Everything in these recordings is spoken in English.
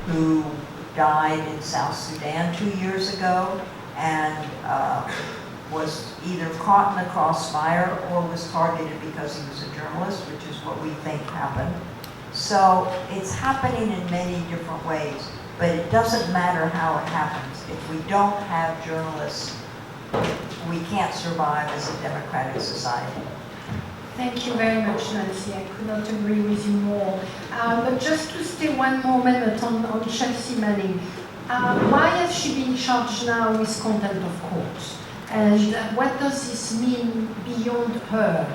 who died in South Sudan 2 years ago and was either caught in the crossfire or was targeted because he was a journalist, which is what we think happened. So it's happening in many different ways, but it doesn't matter how it happens. If we don't have journalists, we can't survive as a democratic society. Thank you very much, Nancy. I could not agree with you more. But just to stay one more minute on Chelsea Manning, why has she been charged now with contempt of court? And what does this mean beyond her?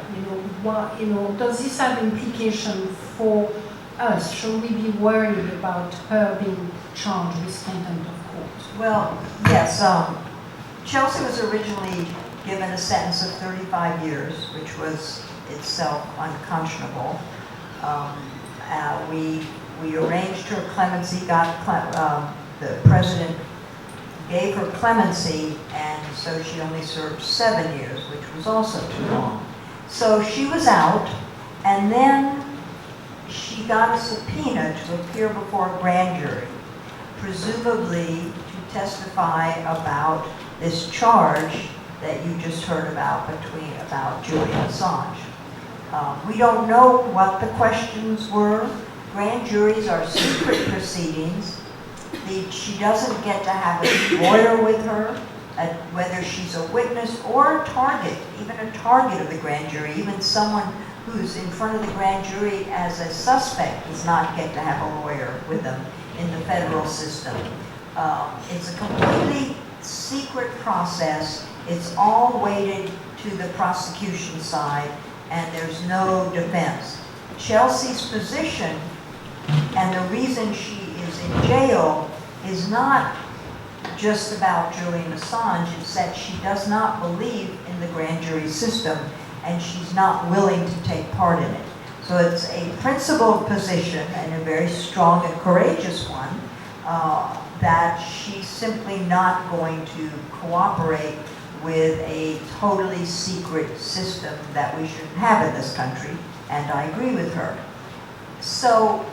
Does this have implication for us? Should we be worried about her being charged with contempt of court? Well, yes. Chelsea was originally given a sentence of 35 years, which was itself unconscionable. We arranged her clemency, the president gave her clemency, and so she only served 7 years, which was also too long. So she was out, and then she got a subpoena to appear before a grand jury, presumably to testify about this charge that you just heard about Julian Assange. We don't know what the questions were. Grand juries are secret proceedings. She doesn't get to have a lawyer with her, whether she's a witness or a target, even a target of the grand jury. Even someone who's in front of the grand jury as a suspect does not get to have a lawyer with them in the federal system. It's a completely secret process. It's all weighted to the prosecution side, and there's no defense. Chelsea's position, and the reason she is in jail, is not just about Julian Assange. It's that she does not believe in the grand jury system, and she's not willing to take part in it. So it's a principled position, and a very strong and courageous one, that she's simply not going to cooperate with a totally secret system that we shouldn't have in this country, and I agree with her. So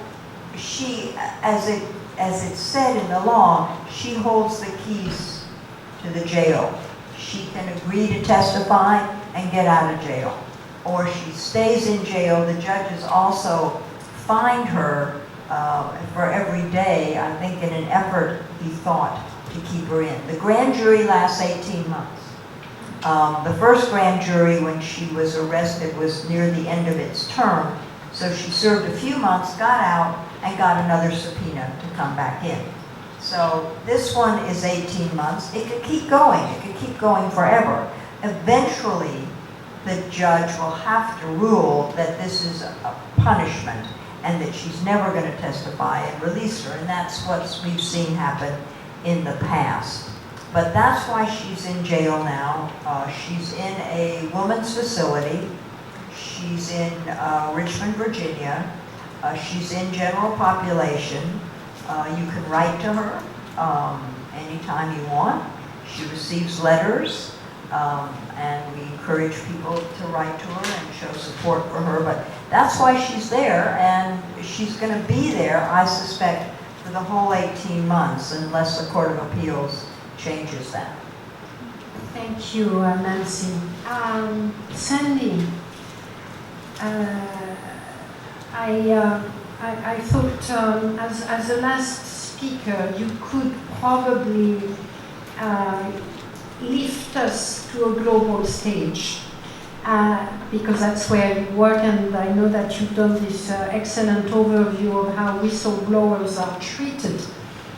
she, as it's said in the law, she holds the keys to the jail. She can agree to testify and get out of jail, or she stays in jail. The judges also fine her for every day, I think in an effort, he thought, to keep her in. The grand jury lasts 18 months. The first grand jury, when she was arrested, was near the end of its term, so she served a few months, got out, and got another subpoena to come back in. So this one is 18 months. It could keep going. It could keep going forever. Eventually, the judge will have to rule that this is a punishment and that she's never going to testify and release her. And that's what we've seen happen in the past. But that's why she's in jail now. She's in a woman's facility. She's in Richmond, Virginia. She's in general population. You can write to her anytime you want. She receives letters, and we encourage people to write to her and show support for her. But that's why she's there, and she's going to be there, I suspect, for the whole 18 months, unless the Court of Appeals changes that. Thank you, Nancy. Sandy, I thought as a last speaker, you could probably lift us to a global stage, because that's where you work, and I know that you've done this excellent overview of how whistleblowers are treated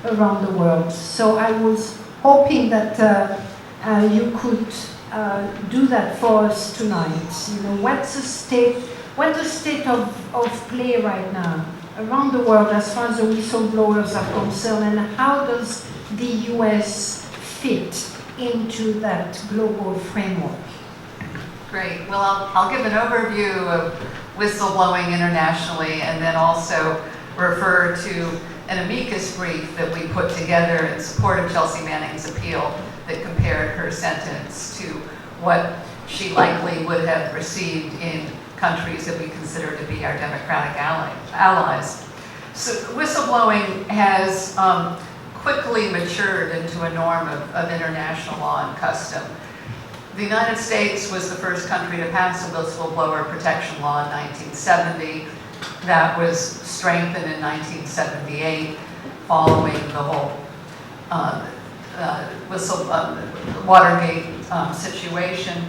around the world. So I was hoping that you could do that for us tonight. You know, what's the state of play right now around the world as far as the whistleblowers are concerned, and how does the US fit into that global framework? Great. Well, I'll give an overview of whistleblowing internationally, and then also refer to an amicus brief that we put together in support of Chelsea Manning's appeal that compared her sentence to what she likely would have received in countries that we consider to be our democratic allies. So whistleblowing has quickly matured into a norm of international law and custom. The United States was the first country to pass a whistleblower protection law in 1970. That was strengthened in 1978 following the whole Watergate situation.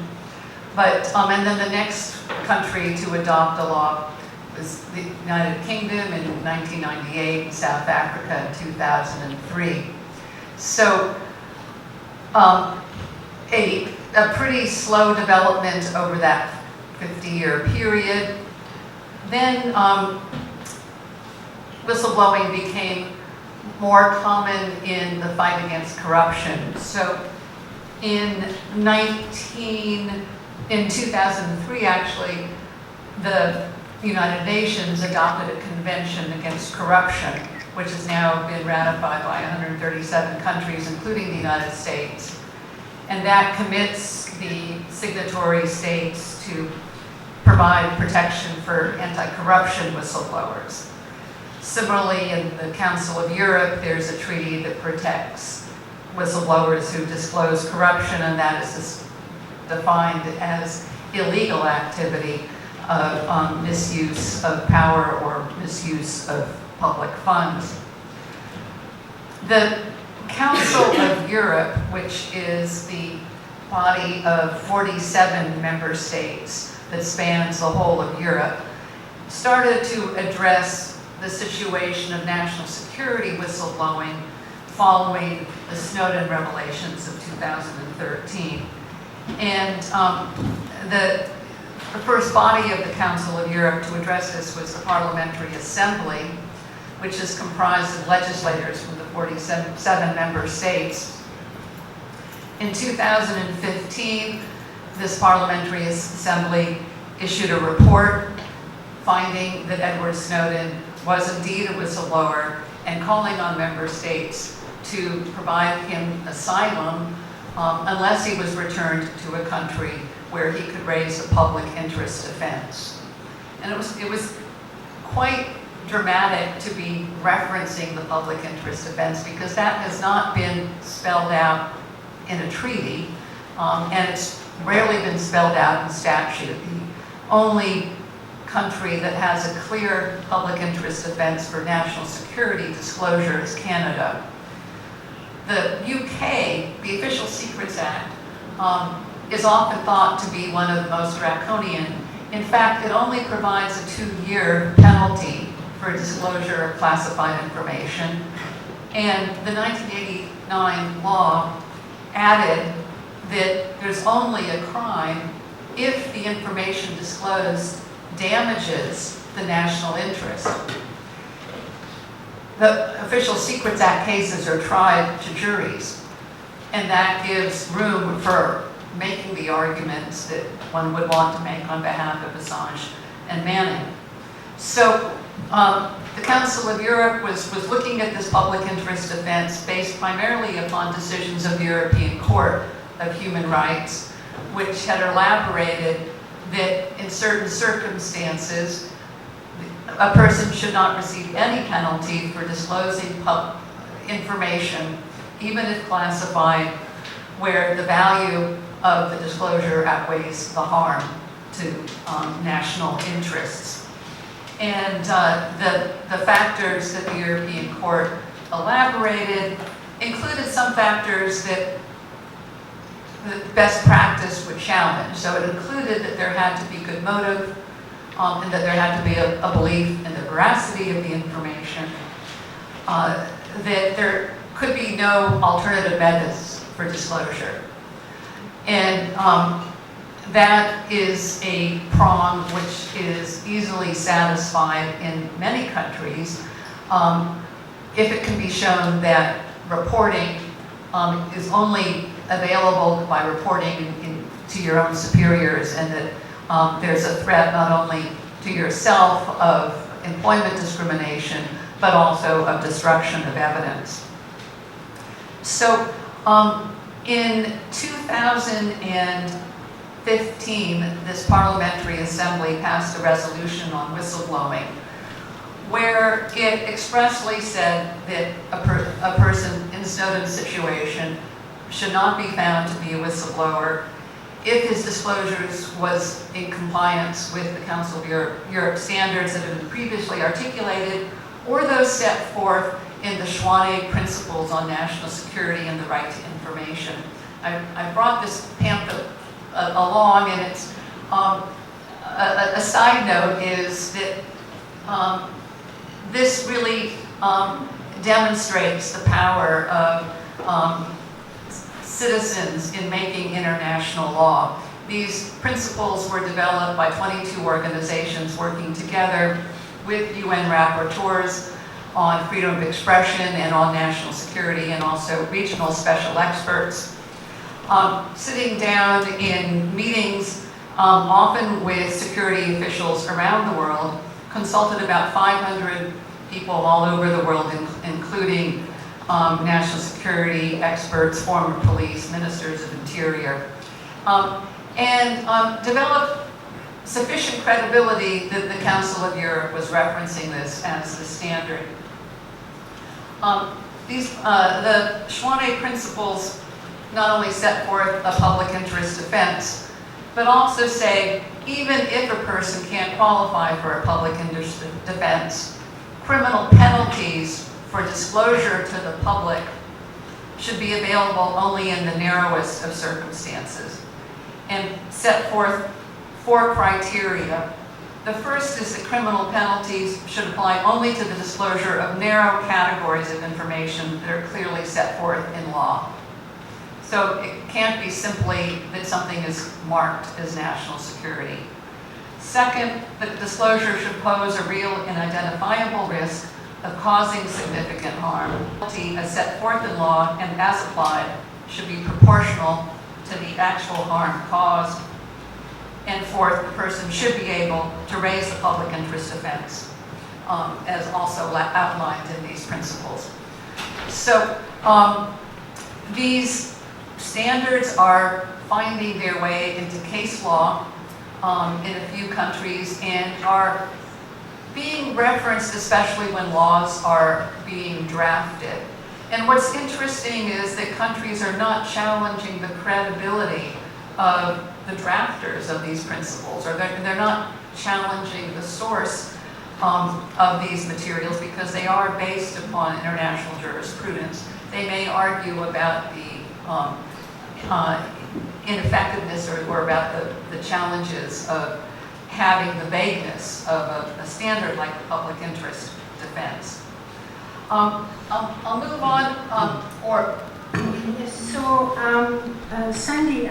But, and then the next country to adopt a law was the United Kingdom in 1998 and South Africa in 2003. So a pretty slow development over that 50-year period. Then whistleblowing became more common in the fight against corruption. So in 2003, actually, the United Nations adopted a convention against corruption, which has now been ratified by 137 countries, including the United States. And that commits the signatory states to provide protection for anti-corruption whistleblowers. Similarly, in the Council of Europe, there's a treaty that protects whistleblowers who disclose corruption, and that is defined as illegal activity of misuse of power or misuse of public funds. The Council of Europe, which is the body of 47 member states that spans the whole of Europe, started to address the situation of national security whistleblowing following the Snowden revelations of 2013. And the first body of the Council of Europe to address this was the Parliamentary Assembly, which is comprised of legislators from the 47 member states. In 2015, this Parliamentary Assembly issued a report finding that Edward Snowden was indeed a whistleblower and calling on member states to provide him asylum unless he was returned to a country where he could raise a public interest defense. And it was quite dramatic to be referencing the public interest defense because that has not been spelled out in a treaty, and it's rarely been spelled out in statute. The only country that has a clear public interest defense for national security disclosure is Canada. The UK, the Official Secrets Act, is often thought to be one of the most draconian. In fact, it only provides a 2-year penalty for disclosure of classified information. And the 1989 law added that there's only a crime if the information disclosed damages the national interest. The Official Secrets Act cases are tried to juries, and that gives room for making the arguments that one would want to make on behalf of Assange and Manning. So the Council of Europe was looking at this public interest defense based primarily upon decisions of the European Court of Human Rights, which had elaborated that in certain circumstances, a person should not receive any penalty for disclosing information, even if classified, where the value of the disclosure outweighs the harm to national interests. And the factors that the European Court elaborated included some factors that the best practice would challenge. So it included that there had to be good motive, and that there had to be a belief in the veracity of the information, that there could be no alternative methods for disclosure. And that is a prong which is easily satisfied in many countries if it can be shown that reporting is only available by reporting to your own superiors, and that there's a threat not only to yourself of employment discrimination, but also of destruction of evidence. So in 2015, this Parliamentary Assembly passed a resolution on whistleblowing, where it expressly said that a person in Snowden's situation should not be found to be a whistleblower if his disclosures was in compliance with the Council of Europe standards that have been previously articulated, or those set forth in the Schwannig Principles on National Security and the Right to Information. I brought this pamphlet along, and it's a side note is that this really demonstrates the power of citizens in making international law. These principles were developed by 22 organizations working together with UN rapporteurs on freedom of expression and on national security, and also regional special experts. Sitting down in meetings, often with security officials around the world, consulted about 500 people all over the world, including national security experts, former police, ministers of interior, and developed sufficient credibility that the Council of Europe was referencing this as the standard. The Schwannig Principles not only set forth a public interest defense, but also say, even if a person can't qualify for a public interest defense, criminal penalties for disclosure to the public should be available only in the narrowest of circumstances, and set forth 4 criteria. The first is that criminal penalties should apply only to the disclosure of narrow categories of information that are clearly set forth in law. So it can't be simply that something is marked as national security. Second, that disclosure should pose a real and identifiable risk of causing significant harm. Penalty as set forth in law and as applied should be proportional to the actual harm caused. And fourth, the person should be able to raise the public interest defense, as also outlined in these principles. So these standards are finding their way into case law in a few countries, and are being referenced especially when laws are being drafted. And what's interesting is that countries are not challenging the credibility of the drafters of these principles, or they're not challenging the source of these materials, because they are based upon international jurisprudence. They may argue about the ineffectiveness or about the challenges of having the vagueness of a standard like the public interest defense. I'll move on, Yes, so Sandy,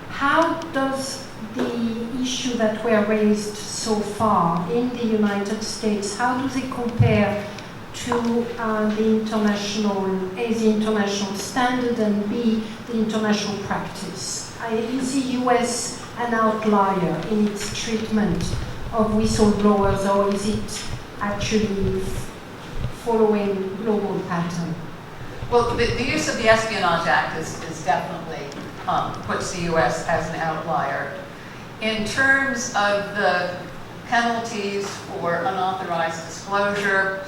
how does the issue that were raised so far in the United States, how do they compare to the international standard, and B, the international practice? Is the US an outlier in its treatment of whistleblowers, or is it actually following global pattern? well, the use of the Espionage Act is definitely puts the U.S. as an outlier. In terms of the penalties for unauthorized disclosure,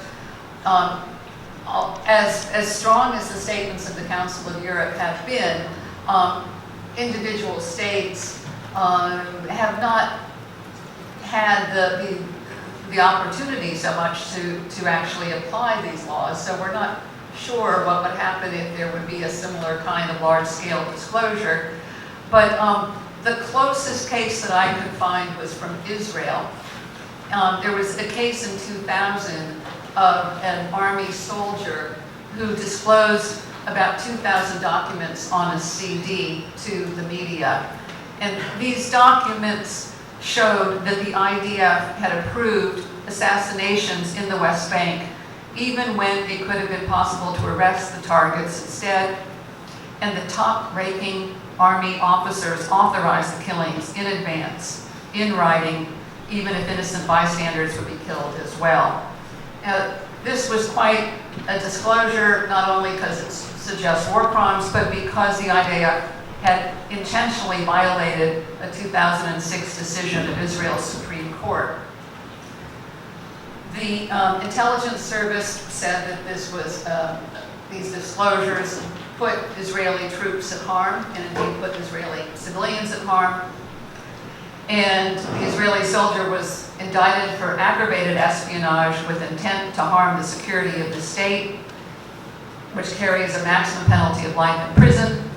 as strong as the statements of the Council of Europe have been, individual states have not had the opportunity so much to actually apply these laws. So we're not sure what would happen if there would be a similar kind of large-scale disclosure. But the closest case that I could find was from Israel. There was a case in 2000 of an army soldier who disclosed about 2,000 documents on a CD to the media. And these documents showed that the IDF had approved assassinations in the West Bank, even when it could have been possible to arrest the targets instead. And the top-ranking army officers authorized the killings in advance, in writing, even if innocent bystanders would be killed as well. This was quite a disclosure, not only because it suggests war crimes, but because the IDF had intentionally violated a 2006 decision of Israel's Supreme Court. The intelligence service said that this was, these disclosures put Israeli troops at harm, and indeed put Israeli civilians at harm. And the Israeli soldier was indicted for aggravated espionage with intent to harm the security of the state, which carries a maximum penalty of life in prison.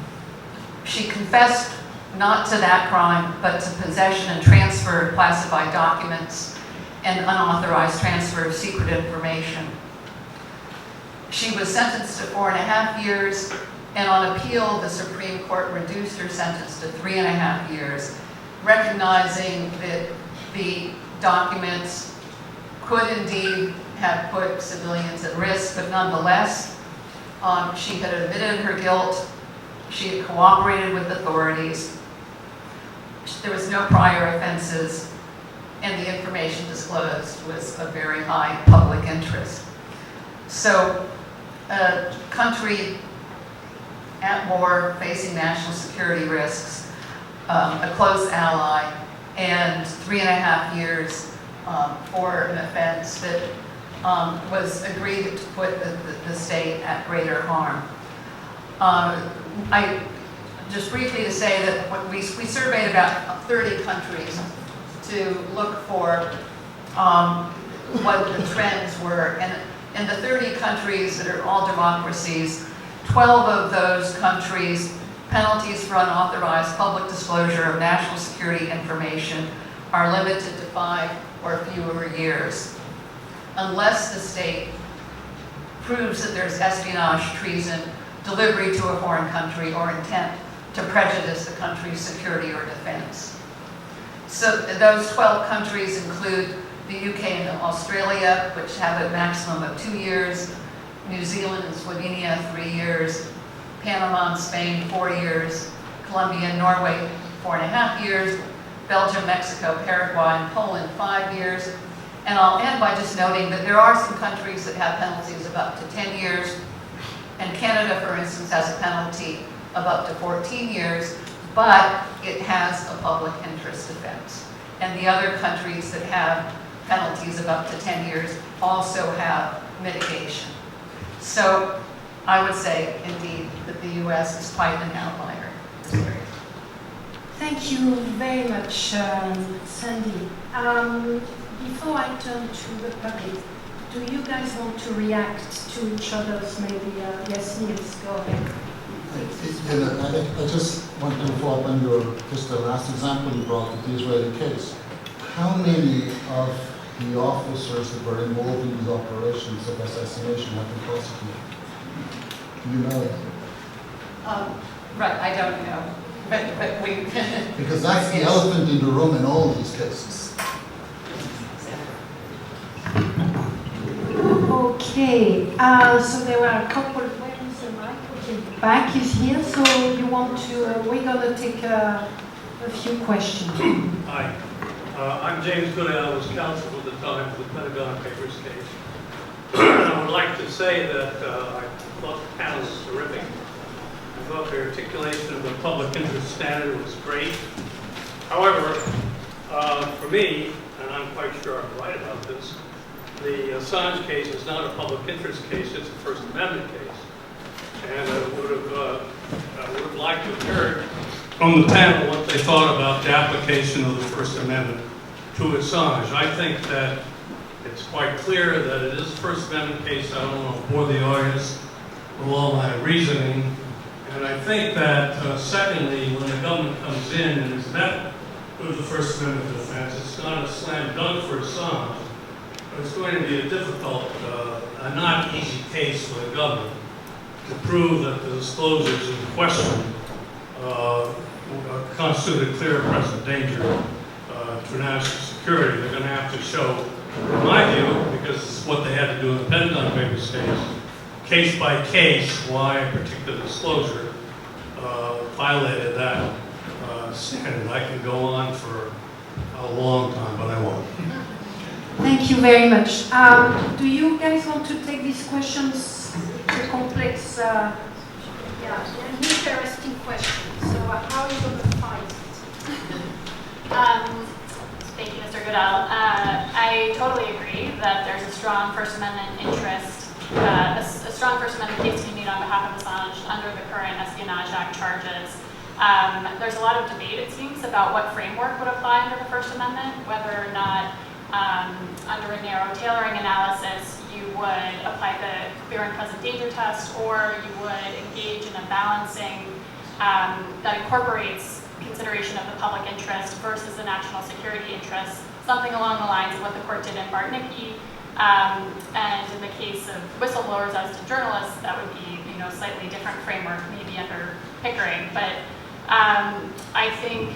She confessed not to that crime, but to possession and transfer of classified documents and unauthorized transfer of secret information. She was sentenced to 4.5 years, and on appeal, the Supreme Court reduced her sentence to 3.5 years, recognizing that the documents could indeed have put civilians at risk, but nonetheless, she had admitted her guilt, she had cooperated with authorities, there was no prior offenses, and the information disclosed was of very high public interest. So, a country at war, facing national security risks, a close ally, and 3.5 years for an offense that was agreed to put the state at greater harm. Just briefly to say that we surveyed about 30 countries to look for what the trends were. And in the 30 countries that are all democracies, 12 of those countries, penalties for unauthorized public disclosure of national security information are limited to 5 or fewer years, unless the state proves that there's espionage, treason, delivery to a foreign country, or intent to prejudice the country's security or defense. So those 12 countries include the UK and Australia, which have a maximum of 2 years, New Zealand and Slovenia, 3 years, Panama and Spain, 4 years, Colombia and Norway, 4.5 years, Belgium, Mexico, Paraguay, and Poland, 5 years. And I'll end by just noting that there are some countries that have penalties of up to 10 years, and Canada, for instance, has a penalty of up to 14 years, but it has a public interest offense. And the other countries that have penalties of up to 10 years also have mitigation. So I would say, indeed, that the US is quite an outlier in this area. Thank you very much, Sandy. Before I turn to the public, do you guys want to react to each other's maybe? Yes, Niels, go ahead. I just want to follow up on just the last example you brought with the Israeli case. How many of the officers that were involved in these operations of assassination have been prosecuted? Do you know? Right, I don't know. But we... Because that's the elephant in the room in all these cases. Okay, so there were a couple. Where is the mic? Okay, back is here. So you want to? We're gonna take a few questions. Hi, I'm James Goodale. I was counsel at the time for the Pentagon Papers case. I would like to say that I thought the panel was terrific. I thought the articulation of the public interest standard was great. However, for me, and I'm quite sure I'm right about this, the Assange case is not a public interest case, it's a First Amendment case. And I would have liked to have heard from the panel what they thought about the application of the First Amendment to Assange. I think that it's quite clear that it is a First Amendment case. I don't want to bore the audience with all my reasoning. And I think that, secondly, when the government comes in and is met with the First Amendment defense, it's not a slam dunk for Assange. It's going to be a difficult, a not easy case for the government to prove that the disclosures in question constitute a clear present danger to national security. They're going to have to show, in my view, because it's what they had to do in the Pentagon Papers case by case, why a particular disclosure violated that standard. I can go on for a long time, but I won't. Thank you very much. Do you guys want to take these questions? It's a complex, an interesting question. So how are you going to fight it? Thank you, Mr. Goodell. I totally agree that there's a strong First Amendment interest, a strong First Amendment case to be made on behalf of Assange under the current Espionage Act charges. There's a lot of debate, it seems, about what framework would apply under the First Amendment, whether or not under a narrow tailoring analysis you would apply the clear and present danger test, or you would engage in a balancing that incorporates consideration of the public interest versus the national security interest, something along the lines of what the court did in Bartnicki. And in the case of whistleblowers as to journalists, that would be, a slightly different framework, maybe under Pickering. But I think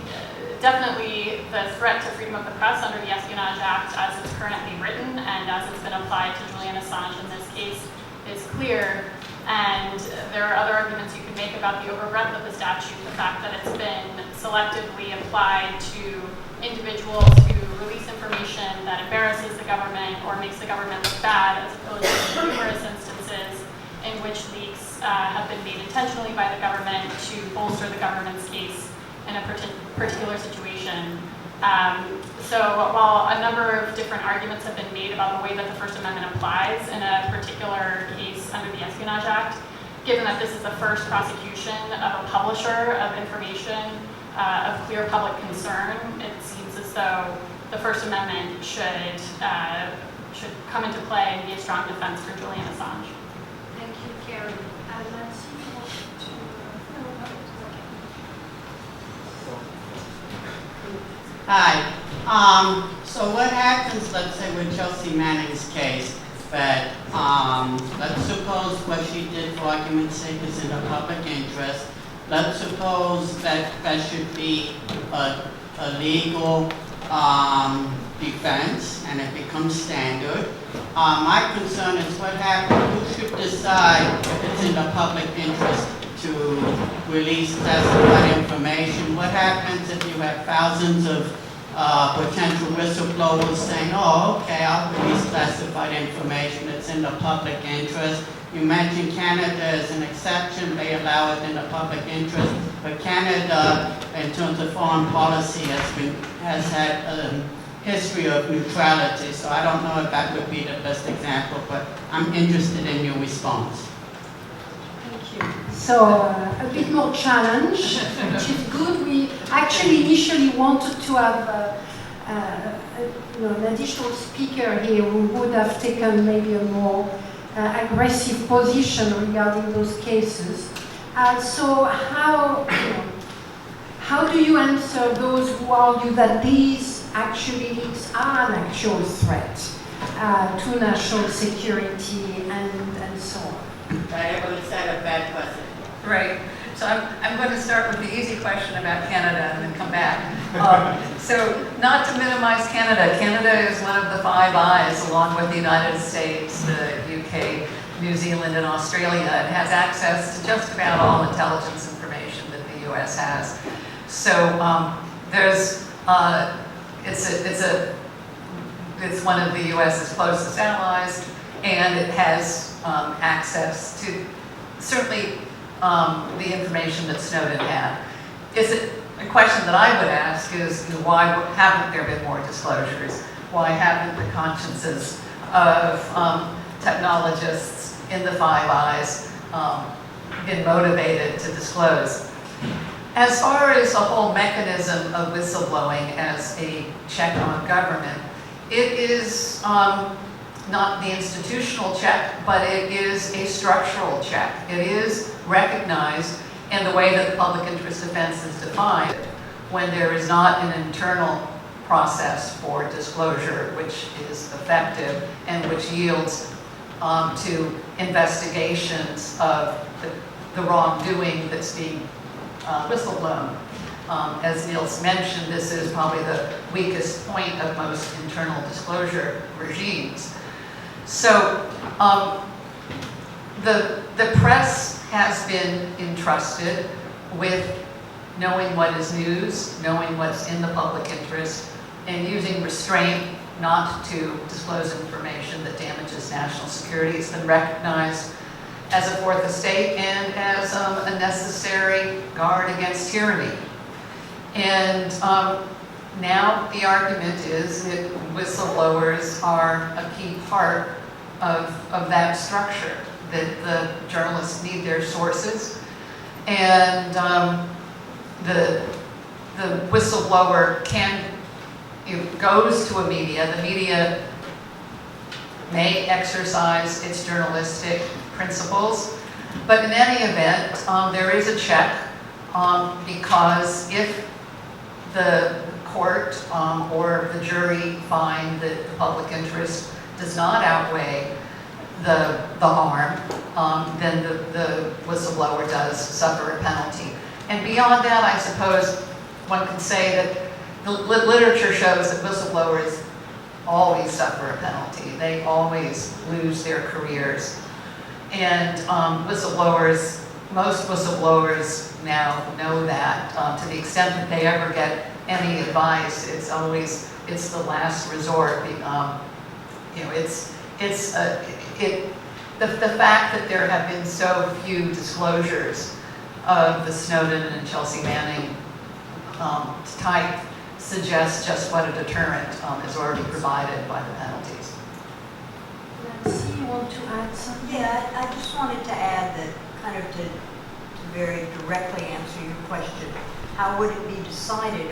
definitely the threat to freedom of the press under the Espionage Act as it's currently written and as it's been applied to Julian Assange in this case is clear. And there are other arguments you could make about the overbreadth of the statute, the fact that it's been selectively applied to individuals who release information that embarrasses the government or makes the government look bad, as opposed to numerous instances in which leaks have been made intentionally by the government to bolster the government's case in a particular situation. So while a number of different arguments have been made about the way that the First Amendment applies in a particular case under the Espionage Act, given that this is the first prosecution of a publisher of information of clear public concern, it seems as though the First Amendment should come into play and be a strong defense for Julian Assange. Thank you, Carrie. Nancy, you want to follow up? Hi. So what happens, let's say, with Chelsea Manning's case, that let's suppose what she did, for argument's sake, is in the public interest. Let's suppose that that should be a legal defense, and it becomes standard. My concern is what happens, who should decide if it's in the public interest to release classified information? What happens if you have thousands of potential whistleblowers saying, oh, okay, I'll release classified information, it's in the public interest? You mentioned Canada as an exception, they allow it in the public interest, but Canada, in terms of foreign policy, has had a history of neutrality, so I don't know if that would be the best example, but I'm interested in your response. So a bit more challenge, which is good. We actually initially wanted to have an additional speaker here who would have taken maybe a more aggressive position regarding those cases. So how do you answer those who argue that these actually leaks are an actual threat to national security and so on? That would set a bad precedent. Right. So I'm going to start with the easy question about Canada and then come back. So not to minimize Canada. Canada is one of the Five Eyes, along with the United States, the UK, New Zealand, and Australia. It has access to just about all intelligence information that the US has. So it's one of the US's closest allies, and it has access to certainly the information that Snowden had. A question that I would ask is, why haven't there been more disclosures? Why haven't the consciences of technologists in the Five Eyes been motivated to disclose? As far as the whole mechanism of whistleblowing as a check on government, it is not the institutional check, but it is a structural check. It is recognized in the way that the public interest offense is defined when there is not an internal process for disclosure which is effective and which yields to investigations of the wrongdoing that's being whistleblown. As Niels mentioned, this is probably the weakest point of most internal disclosure regimes. So the press has been entrusted with knowing what is news, knowing what's in the public interest, and using restraint not to disclose information that damages national security. It's been recognized as a fourth estate and as a necessary guard against tyranny. And Now the argument is that whistleblowers are a key part of that structure, that the journalists need their sources, and the whistleblower goes to a media. The media may exercise its journalistic principles, but in any event, there is a check because if the court or the jury find that the public interest does not outweigh the harm, then the whistleblower does suffer a penalty. And beyond that, I suppose one can say that the literature shows that whistleblowers always suffer a penalty. They always lose their careers. And most whistleblowers now know that. To the extent that they ever get any advice, it's the last resort. The fact that there have been so few disclosures of the Snowden and Chelsea Manning type suggests just what a deterrent is already provided by the penalties. Nancy, you want to add something? Yeah, I just wanted to add that, kind of to very directly answer your question, how would it be decided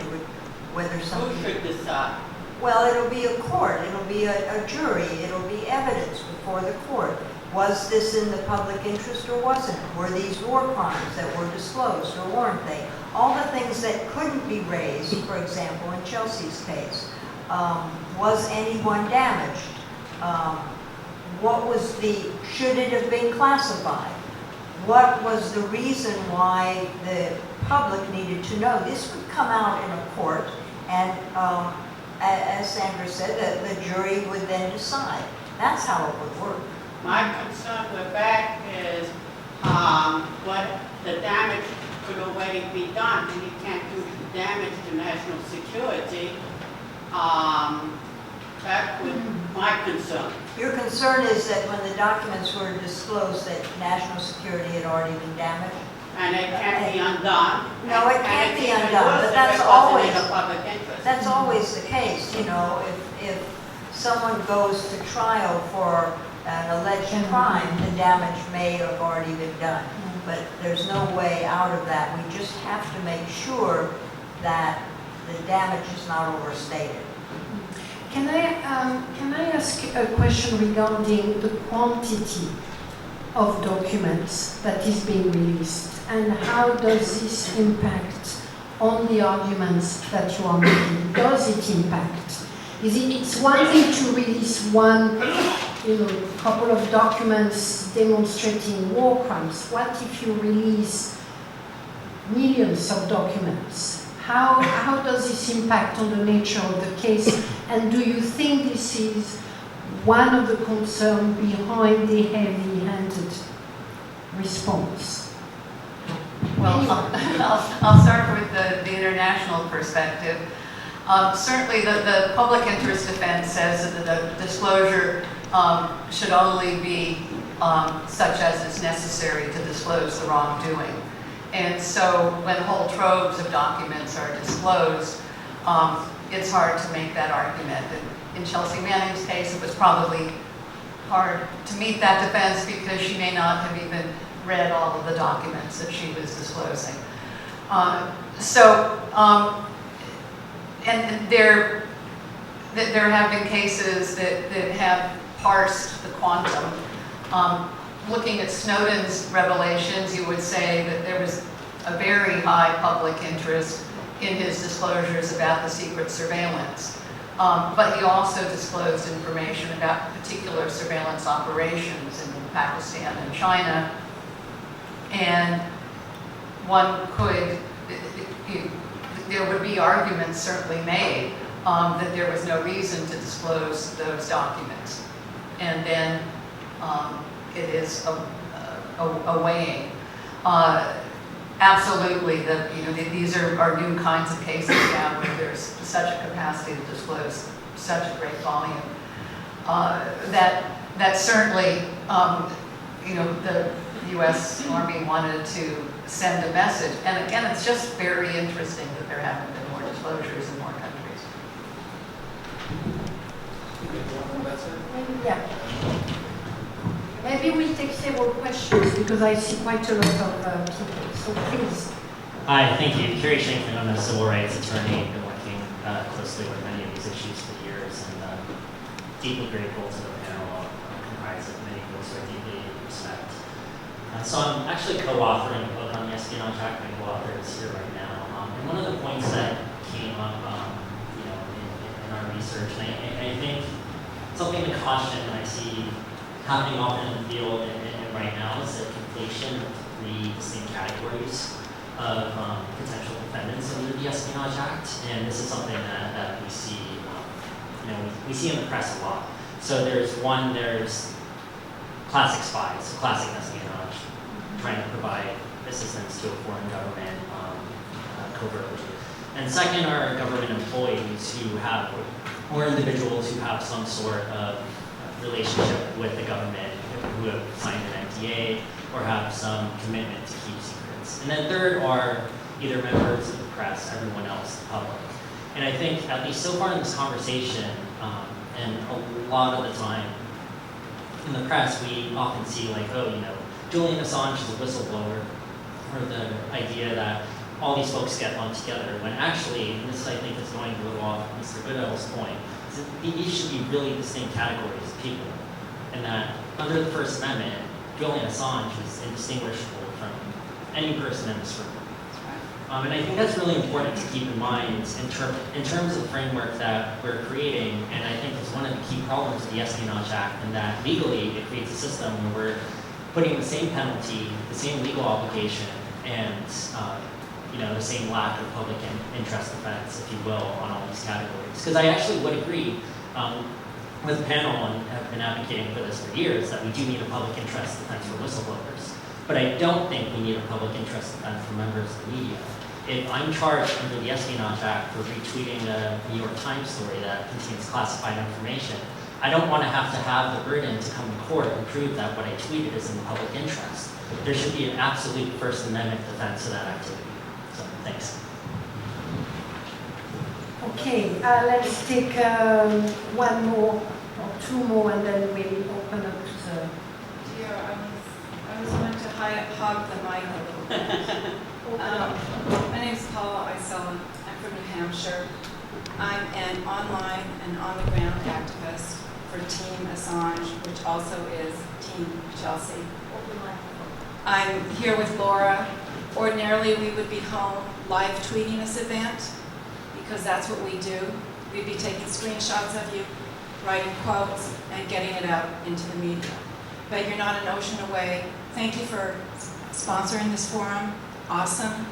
whether something... Who should decide? Well, it'll be a court, it'll be a jury, it'll be evidence before the court. Was this in the public interest or wasn't it? Were these war crimes that were disclosed or weren't they? All the things that couldn't be raised, for example, in Chelsea's case. Was anyone damaged? Should it have been classified? What was the reason why the public needed to know? This would come out in a court, and as Sandra said, the jury would then decide. That's how it would work. My concern with that is what the damage could already be done, and you can't do damage to national security. That was my concern. Your concern is that when the documents were disclosed that national security had already been damaged? And it can't be undone. No, it can't be And it's even undone, worse but if that's it wasn't always, in the public interest. that's always the case, you know, if someone goes to trial for an alleged crime, the damage may have already been done. But there's no way out of that. We just have to make sure that the damage is not overstated. Can I ask a question regarding the quantity of documents that is being released, and how does this impact on the arguments that you are making? Does it impact? It's one thing to release one, couple of documents demonstrating war crimes. What if you release millions of documents? How does this impact on the nature of the case? And do you think this is one of the concerns behind the heavy-handed response? Well, I'll start with the international perspective. Certainly the public interest defense says that the disclosure should only be such as is necessary to disclose the wrongdoing. And so when whole troves of documents are disclosed, it's hard to make that argument. In Chelsea Manning's case, it was probably hard to meet that defense because she may not have even read all of the documents that she was disclosing. And there have been cases that have parsed the quantum. Looking at Snowden's revelations, you would say that there was a very high public interest in his disclosures about the secret surveillance. But he also disclosed information about particular surveillance operations in Pakistan and China. And there would be arguments certainly made that there was no reason to disclose those documents. And then it is a weighing. Absolutely, these are new kinds of cases now where there's such a capacity to disclose such a great volume. That certainly, the U.S. Army wanted to send a message. And again, it's just very interesting that there haven't been more disclosures in more countries. Yeah. Maybe we'll take several questions because I see quite a lot of people. So please. Hi, thank you. Carrie Shankman, I'm a civil rights attorney. I've been working closely with many of these issues for years, and deeply grateful to the panel comprised of many folks who I deeply respect. So I'm actually co-authoring a book on the Espionage Act. My co-author is here right now. And one of the points that came up, in our research, and I think something to caution I see happening often in the field and right now is the conflation of three distinct categories of potential defendants under the Espionage Act, and this is something that we see, we see in the press a lot. So there's classic spies, so classic espionage, trying to provide assistance to a foreign government covertly. And second are government employees who have, or individuals who have some sort of relationship with the government, who have signed an NDA or have some commitment to keep secrets. And then third are either members of the press, everyone else, the public. And I think, at least so far in this conversation, and a lot of the time in the press, we often see like, Julian Assange is a whistleblower, or the idea that all these folks get lumped together, when actually, and this I think is going a little off Mr. Goodell's point, is that these should be really distinct categories of people, and that under the First Amendment, Julian Assange is indistinguishable from any person in this room. And I think that's really important to keep in mind in terms of the framework that we're creating, and I think it's one of the key problems of the Espionage Act, in that legally it creates a system where we're putting the same penalty, the same legal obligation, and the same lack of public interest defense, if you will, on all these categories. Because I actually would agree with the panel, and have been advocating for this for years, that we do need a public interest defense for whistleblowers. But I don't think we need a public interest defense for members of the media. If I'm charged under the Espionage Act for retweeting a New York Times story that contains classified information, I don't want to have the burden to come to court and prove that what I tweeted is in the public interest. There should be an absolute First Amendment defense to that activity. So, thanks. Okay, let's take one more or two more, and then we'll open up to the... Dear, I was meant to hog the mic a little bit. My name is Paula Isella. I'm from New Hampshire. I'm an online and on-the-ground activist for Team Assange, which also is Team Chelsea. I'm here with Laura. Ordinarily, we would be home live tweeting this event, because that's what we do. We'd be taking screenshots of you, writing quotes, and getting it out into the media. But you're not an ocean away. Thank you for sponsoring this forum. Awesome.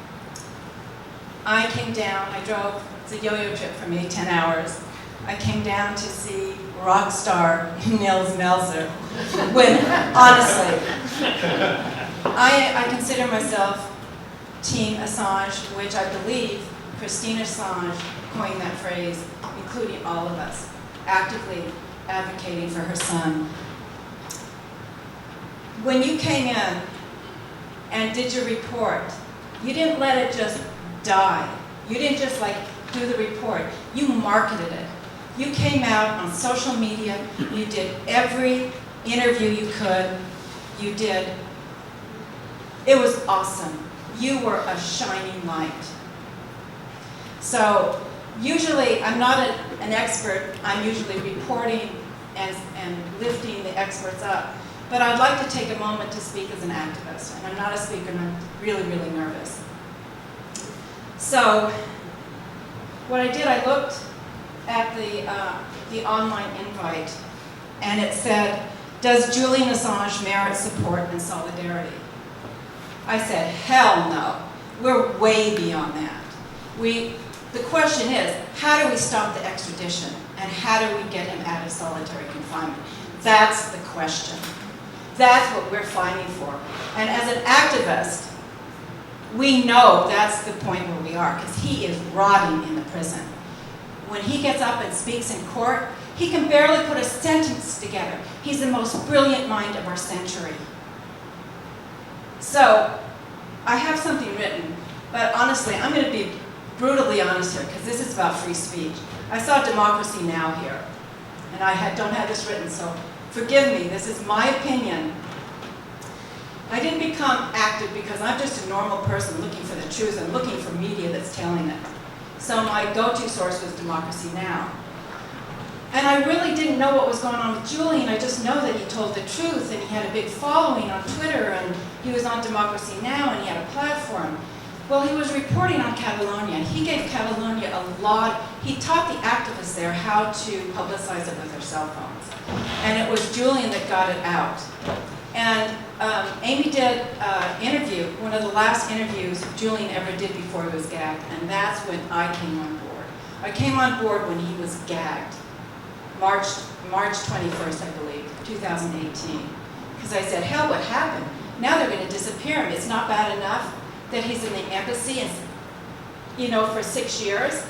I came down, it's a yo-yo trip for me, 10 hours. I came down to see rock star Nils Melzer, when, honestly, I consider myself Team Assange, which I believe Christina Assange coined that phrase, including all of us, actively advocating for her son. When you came in and did your report, you didn't let it just die. You didn't just do the report. You marketed it. You came out on social media. You did every interview you could. You did. It was awesome. You were a shining light. So usually, I'm not an expert. I'm usually reporting and lifting the experts up. But I'd like to take a moment to speak as an activist. And I'm not a speaker, and I'm really, really nervous. So what I did, I looked at the online invite, and it said, does Julian Assange merit support and solidarity? I said, hell no. We're way beyond that. The question is, how do we stop the extradition? And how do we get him out of solitary confinement? That's the question. That's what we're fighting for. And as an activist, we know that's the point where we are, because he is rotting in the prison. When he gets up and speaks in court, he can barely put a sentence together. He's the most brilliant mind of our century. So, I have something written, but honestly, I'm going to be brutally honest here, because this is about free speech. I saw Democracy Now! Here, and I don't have this written, so forgive me, this is my opinion. I didn't become active because I'm just a normal person looking for the truth and looking for media that's telling it. So my go-to source was Democracy Now! And I really didn't know what was going on with Julian. I just know that he told the truth, and he had a big following on Twitter, and he was on Democracy Now! And he had a platform. Well, he was reporting on Catalonia. He gave Catalonia a lot. He taught the activists there how to publicize it with their cell phones. And it was Julian that got it out. And Amy did an interview, one of the last interviews Julian ever did before he was gagged, and that's when I came on board. I came on board when he was gagged, March 21st, I believe, 2018. Because I said, hell, what happened? Now they're going to disappear him. It's not bad enough that he's in the embassy and, for 6 years.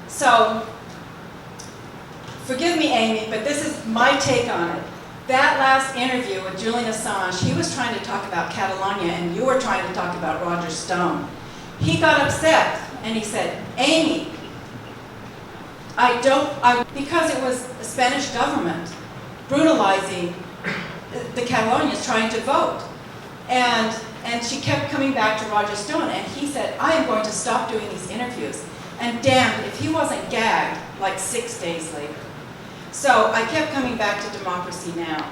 So, forgive me, Amy, but this is my take on it. That last interview with Julian Assange, he was trying to talk about Catalonia, and you were trying to talk about Roger Stone. He got upset, and he said, Amy, because it was the Spanish government brutalizing the Catalonians trying to vote. And she kept coming back to Roger Stone, and he said, I am going to stop doing these interviews. And damn, if he wasn't gagged like 6 days later. So I kept coming back to Democracy Now!,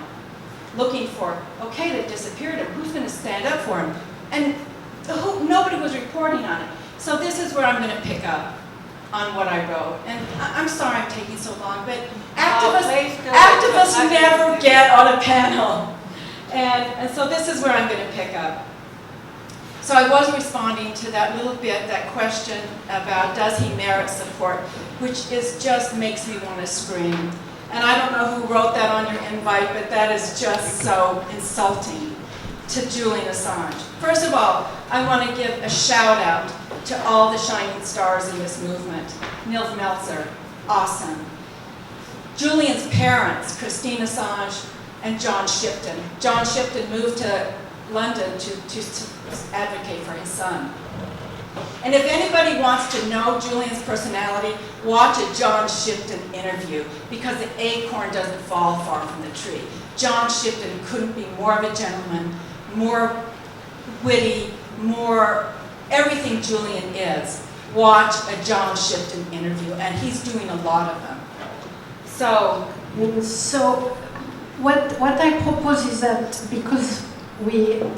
looking for, okay, they disappeared him, who's going to stand up for him? And nobody was reporting on it. So this is where I'm going to pick up on what I wrote. And I'm sorry I'm taking so long, but activists never get on a panel. And so this is where I'm going to pick up. So I was responding to that little bit, that question about does he merit support, which just makes me want to scream. And I don't know who wrote that on your invite, but that is just so insulting to Julian Assange. First of all, I want to give a shout out to all the shining stars in this movement. Nils Meltzer, awesome. Julian's parents, Christine Assange and John Shipton. John Shipton moved to London to advocate for his son. And if anybody wants to know Julian's personality, watch a John Shipton interview, because the acorn doesn't fall far from the tree. John Shipton couldn't be more of a gentleman, more witty, more everything Julian is. Watch a John Shipton interview, and he's doing a lot of them. So what I propose is that, because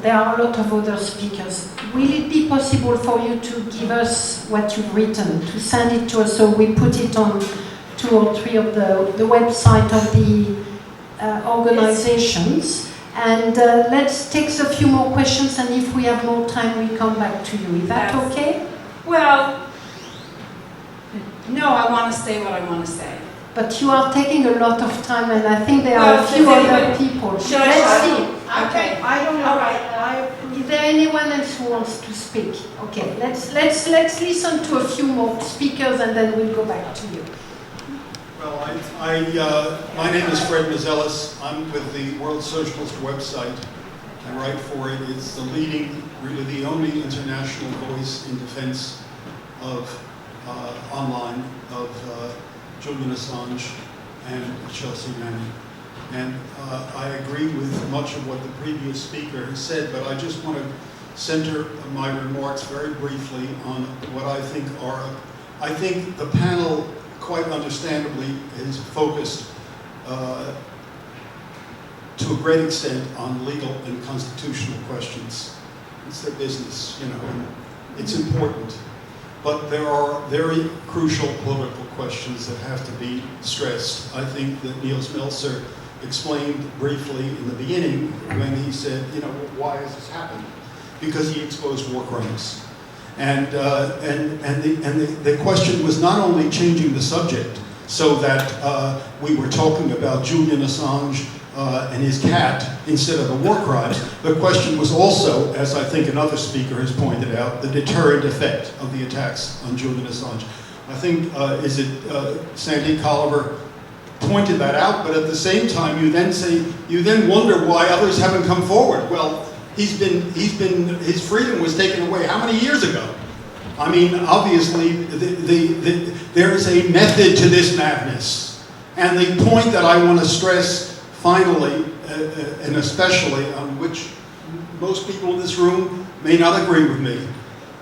there are a lot of other speakers, will it be possible for you to give us what you've written, to send it to us so we put it on 2 or 3 of the website of the organizations? And let's take a few more questions, and if we have more time, we come back to you. Is that okay? Well, no, I want to say what I want to say. But you are taking a lot of time, and I think there are a few other people. Let's see. Okay. I don't know. All right. Is there anyone else who wants to speak? Okay, let's listen to a few more speakers, and then we'll go back to you. Well, my name is Fred Mazelis. I'm with the World Socialist website. I write for it. It's the leading, really the only international voice in defense of online of Julian Assange and Chelsea Manning. And I agree with much of what the previous speaker has said, but I just want to center my remarks very briefly on what I think the panel, quite understandably, is focused to a great extent on legal and constitutional questions. It's their business, and it's important. But there are very crucial political questions that have to be stressed. I think that Nils Meltzer explained briefly in the beginning when he said, why has this happened? Because he exposed war crimes. And the question was not only changing the subject so that we were talking about Julian Assange and his cat instead of the war crimes. The question was also, as I think another speaker has pointed out, the deterrent effect of the attacks on Julian Assange. I think, Sandy Coliver pointed that out, but at the same time you then wonder why others haven't come forward. Well, his freedom was taken away how many years ago? I mean, obviously, there is a method to this madness. And the point that I want to stress finally, and especially on which most people in this room may not agree with me,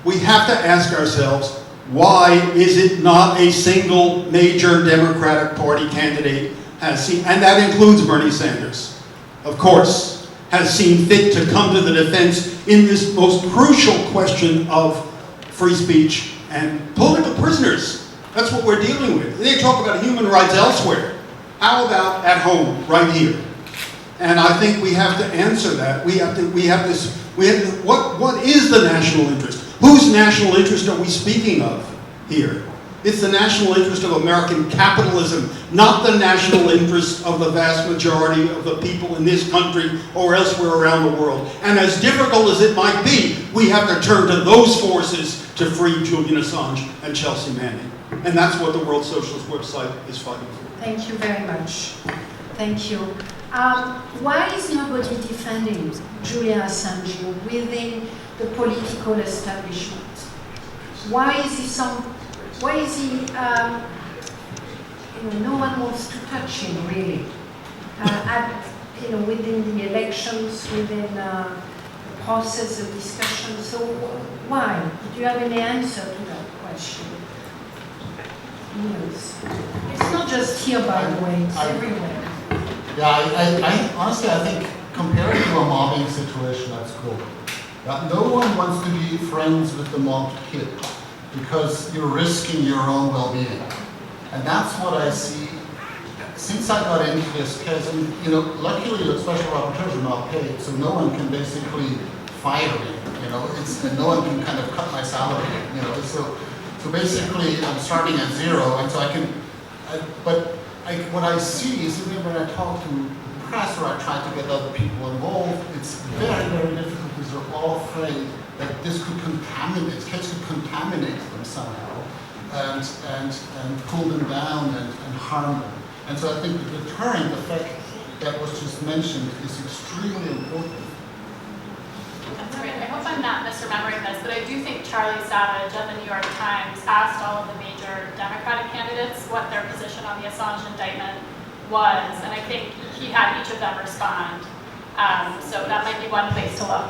we have to ask ourselves, why is it not a single major Democratic Party candidate has seen, and that includes Bernie Sanders, of course, has seen fit to come to the defense in this most crucial question of free speech and political prisoners. That's what we're dealing with. They talk about human rights elsewhere. How about at home, right here? And I think we have to answer that. What is the national interest? Whose national interest are we speaking of here? It's the national interest of American capitalism, not the national interest of the vast majority of the people in this country or elsewhere around the world. And as difficult as it might be, we have to turn to those forces to free Julian Assange and Chelsea Manning. And that's what the World Socialist website is fighting for. Thank you very much. Thank you. Why is nobody defending Julian Assange within the political establishment? Why is he no one wants to touch him really? Within the elections, within the process of discussion. So why? Do you have any answer to that question? Yes. It's not just here, by the way, it's everywhere. Yeah, I honestly, I think compared to a mobbing situation, that's cool. No one wants to be friends with the mobbed kid because you're risking your own well-being. And that's what I see since I got into this case. And, luckily the special rapporteurs are not paid, so no one can basically fire me, and no one can kind of cut my salary, So basically I'm starting at zero, and so what I see is even when I talk to the press or I try to get other people involved, it's very, very difficult because they're all afraid that this could contaminate, kids could contaminate them somehow and pull them down and harm them. And so I think the deterrent effect that was just mentioned is extremely important. That's great. I hope I'm not misremembering this, but I do think Charlie Savage of the New York Times asked all of the major Democratic candidates what their position on the Assange indictment was, and I think he had each of them respond. So that might be one place to look.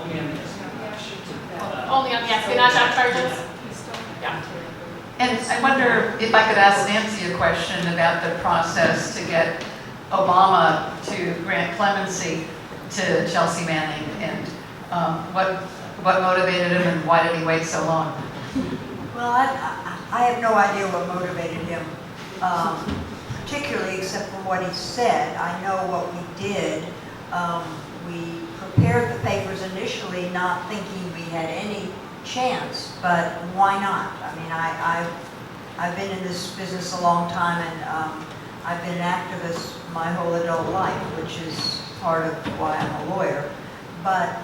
Only on this. Only on the Espionage Act charges? Yeah. And I wonder if I could ask Nancy a question about the process to get Obama to grant clemency to Chelsea Manning, and what motivated him and why did he wait so long? Well, I have no idea what motivated him, particularly except for what he said. I know what we did. We prepared the papers initially not thinking we had any chance, but why not? I mean, I've been in this business a long time, and I've been an activist my whole adult life, which is part of why I'm a lawyer. But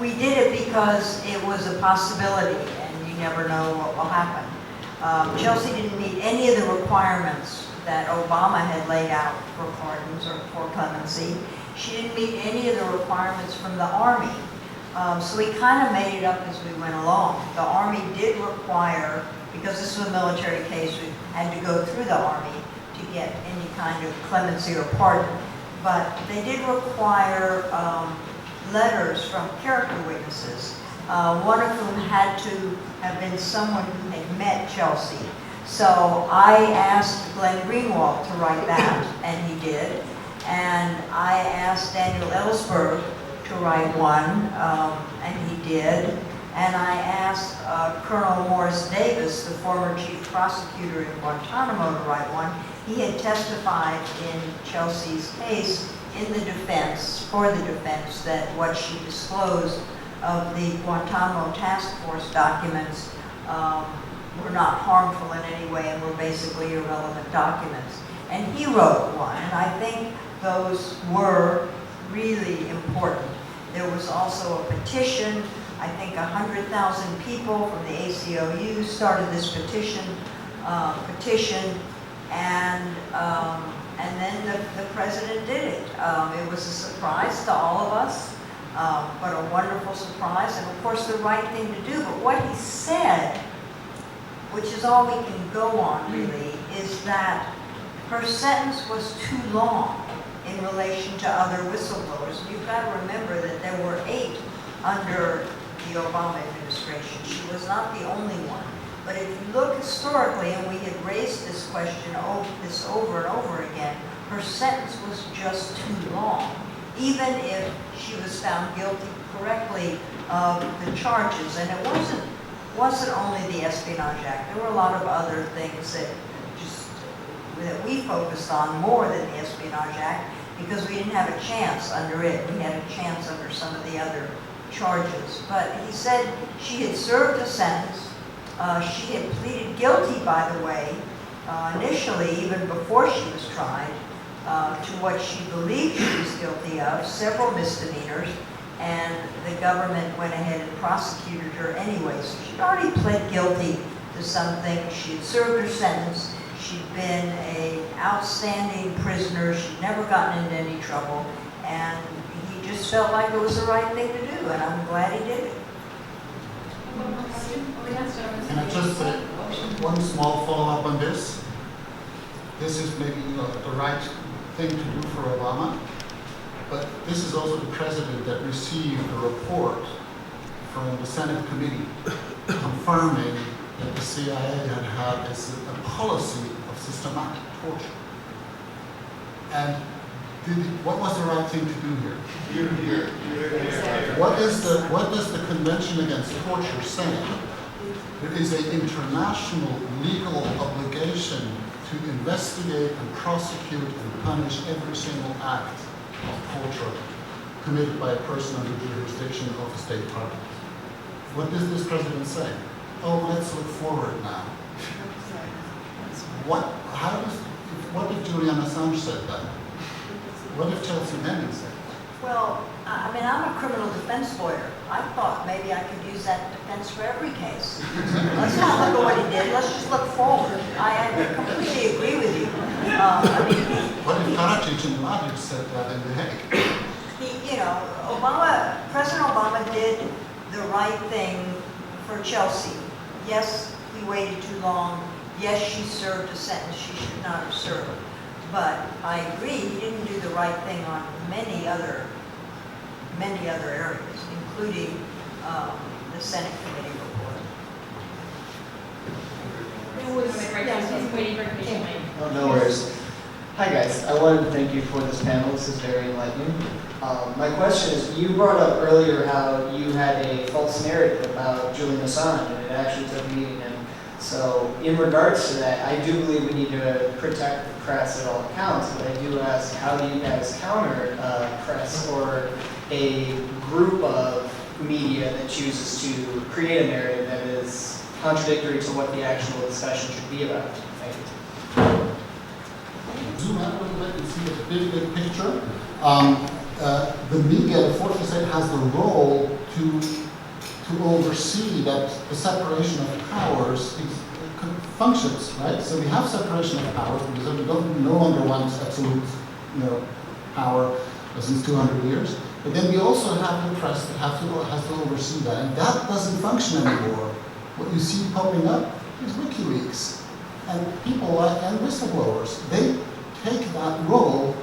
we did it because it was a possibility, and you never know what will happen. Chelsea didn't meet any of the requirements that Obama had laid out for pardons or for clemency. She didn't meet any of the requirements from the Army. So we kind of made it up as we went along. The Army did require, because this was a military case, we had to go through the Army to get any kind of clemency or pardon. But they did require letters from character witnesses, one of whom had to have been someone who had met Chelsea. So I asked Glenn Greenwald to write that, and he did. And I asked Daniel Ellsberg to write one, and he did. And I asked Colonel Morris Davis, the former chief prosecutor in Guantanamo, to write one. He had testified in Chelsea's case in the defense, for the defense, that what she disclosed of the Guantanamo task force documents were not harmful in any way and were basically irrelevant documents. And he wrote one, and I think those were really important. There was also a petition. I think 100,000 people from the ACLU started this petition, and then the president did it. It was a surprise to all of us, but a wonderful surprise, and of course the right thing to do. But what he said, which is all we can go on really, is that her sentence was too long. in relation to other whistleblowers. You've got to remember that there were 8 under the Obama administration. She was not the only one. But if you look historically, and we had raised this question over and over again, her sentence was just too long, even if she was found guilty correctly of the charges. And it wasn't only the Espionage Act. There were a lot of other things that we focused on more than the Espionage Act because we didn't have a chance under it. We had a chance under some of the other charges. But he said she had served a sentence. She had pleaded guilty, by the way, initially, even before she was tried, to what she believed she was guilty of, several misdemeanors, and the government went ahead and prosecuted her anyway. So she'd already pled guilty to something. She had served her sentence. She'd been an outstanding prisoner. She'd never gotten into any trouble, and he just felt like it was the right thing to do, and I'm glad he did it. Can I just say one small follow-up on this? This is maybe the right thing to do for Obama, but this is also the president that received a report from the Senate committee confirming that the CIA had a policy of systematic torture. And what was the right thing to do here? What does the Convention Against Torture say? There is an international legal obligation to investigate and prosecute and punish every single act of torture committed by a person under the jurisdiction of a state parliament. What does this president say? Oh, let's look forward now. What if Julian Assange said that? What if Chelsea Manning said that? Well, I mean, I'm a criminal defense lawyer. I thought maybe I could use that defense for every case. Let's not look at what he did. Let's just look forward. I completely agree with you. What if Karadzic and Mladic said that in The Hague? President Obama did the right thing for Chelsea. Yes, he waited too long. Yes, she served a sentence she should not have served. But I agree, he didn't do the right thing on many other areas, including the Senate committee report. Oh, no worries. Hi guys, I wanted to thank you for this panel. This is very enlightening. My question is, you brought up earlier how you had a false narrative about Julian Assange and it actually took meeting him. So in regards to that, I do believe we need to protect the press at all accounts, but I do ask, how do you guys counter press or a group of media that chooses to create a narrative that is contradictory to what the actual discussion should be about? Thank you. Zoom out a little bit and see the big picture. The media, the Fourth Estate, has the role to oversee that the separation of powers functions, right? So we have separation of powers because we no longer want absolute, power since 200 years. But then we also have the press that has to oversee that, and that doesn't function anymore. What you see popping up is WikiLeaks, and people and whistleblowers. They take that role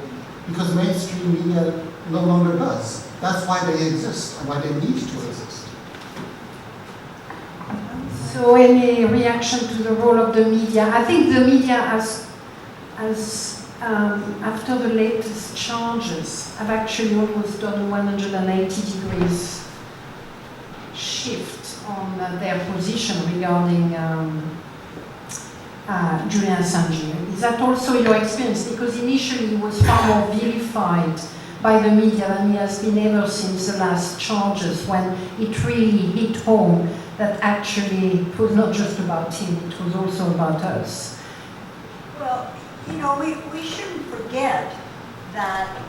because mainstream media no longer does. That's why they exist and why they need to exist. So any reaction to the role of the media? I think the media has after the latest charges, have actually almost done a 180 degrees shift on their position regarding Julian Assange. Is that also your experience? Because initially he was far more vilified by the media than he has been ever since the last charges, when it really hit home that actually it was not just about him, it was also about us. Well, we shouldn't forget that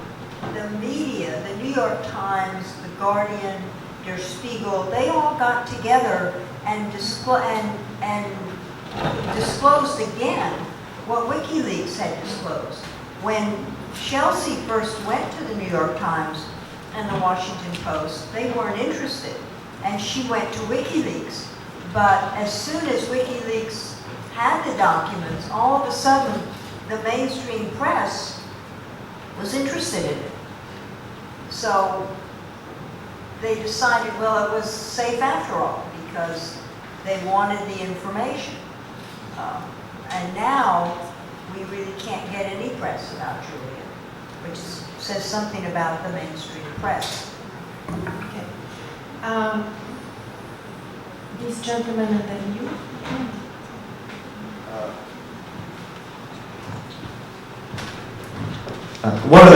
the media, the New York Times, the Guardian, Der Spiegel, they all got together and disclosed again what WikiLeaks had disclosed. When Chelsea first went to the New York Times and the Washington Post, they weren't interested, and she went to WikiLeaks. But as soon as WikiLeaks had the documents, all of a sudden the mainstream press was interested in it. So they decided, well, it was safe after all, because they wanted the information. And now we really can't get any press about Julian, which says something about the mainstream press. Okay. This gentleman and then you. One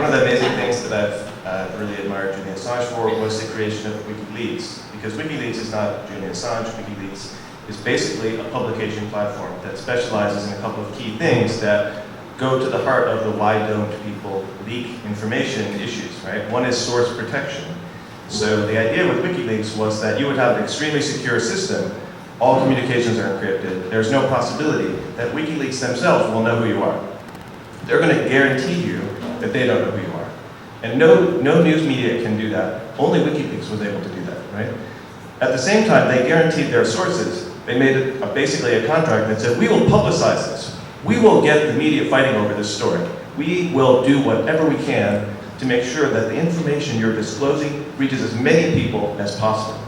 of the amazing things that I've really admired Julian Assange for was the creation of WikiLeaks. Because WikiLeaks is not Julian Assange. WikiLeaks is basically a publication platform that specializes in a couple of key things that go to the heart of the why don't people leak information issues, right? One is source protection. So the idea with WikiLeaks was that you would have an extremely secure system. All communications are encrypted. There's no possibility that WikiLeaks themselves will know who you are. They're going to guarantee you that they don't know who you are. And no news media can do that. Only WikiLeaks was able to do that, right? At the same time, they guaranteed their sources. They made it basically a contract that said, we will publicize this. We will get the media fighting over this story. We will do whatever we can to make sure that the information you're disclosing reaches as many people as possible.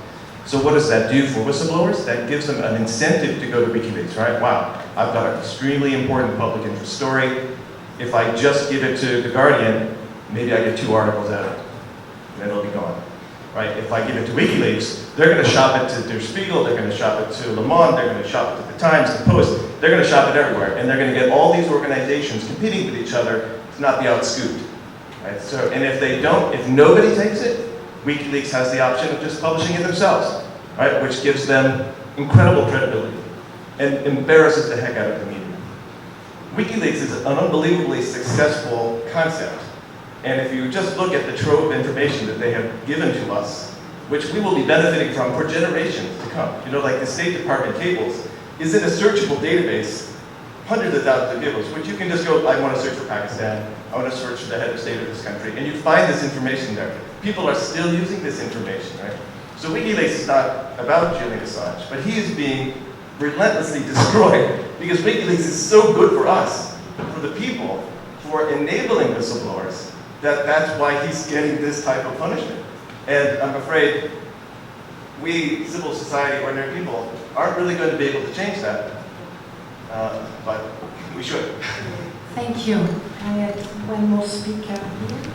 So what does that do for whistleblowers? That gives them an incentive to go to WikiLeaks, right? Wow, I've got an extremely important public interest story. If I just give it to The Guardian, maybe I get 2 articles out of it, and then it'll be gone, right? If I give it to WikiLeaks, they're going to shop it to Der Spiegel, they're going to shop it to Le Monde, they're going to shop it to The Times, The Post, they're going to shop it everywhere, and they're going to get all these organizations competing with each other to not be outscooped, right? So, and if they don't, if nobody takes it, WikiLeaks has the option of just publishing it themselves, right? Which gives them incredible credibility and embarrasses the heck out of the media. WikiLeaks is an unbelievably successful concept. And if you just look at the trove of information that they have given to us, which we will be benefiting from for generations to come. You know, like the State Department cables is in a searchable database, hundreds of thousands of cables, which you can just go, I want to search for Pakistan, I want to search for the head of state of this country, and you find this information there. People are still using this information, right? So WikiLeaks is not about Julian Assange, but he is being relentlessly destroyed because WikiLeaks is so good for us, for the people, for enabling whistleblowers, that's why he's getting this type of punishment. And I'm afraid we, civil society, ordinary people, aren't really going to be able to change that, but we should. Thank you. I had one more speaker here.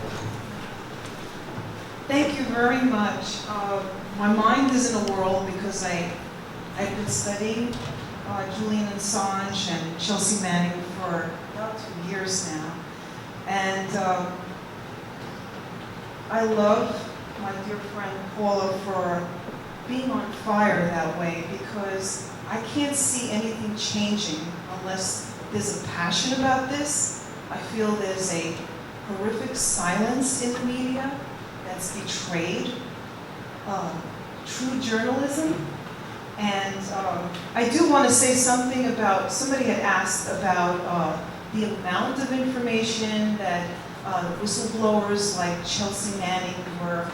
Thank you very much. My mind is in a whirl because I've been studying Julian Assange and Chelsea Manning for about 2 years now. And I love my dear friend Paula for being on fire that way because I can't see anything changing unless there's a passion about this. I feel there's a horrific silence in the media that's betrayed true journalism. And I do want to say something about, somebody had asked about the amount of information that whistleblowers like Chelsea Manning were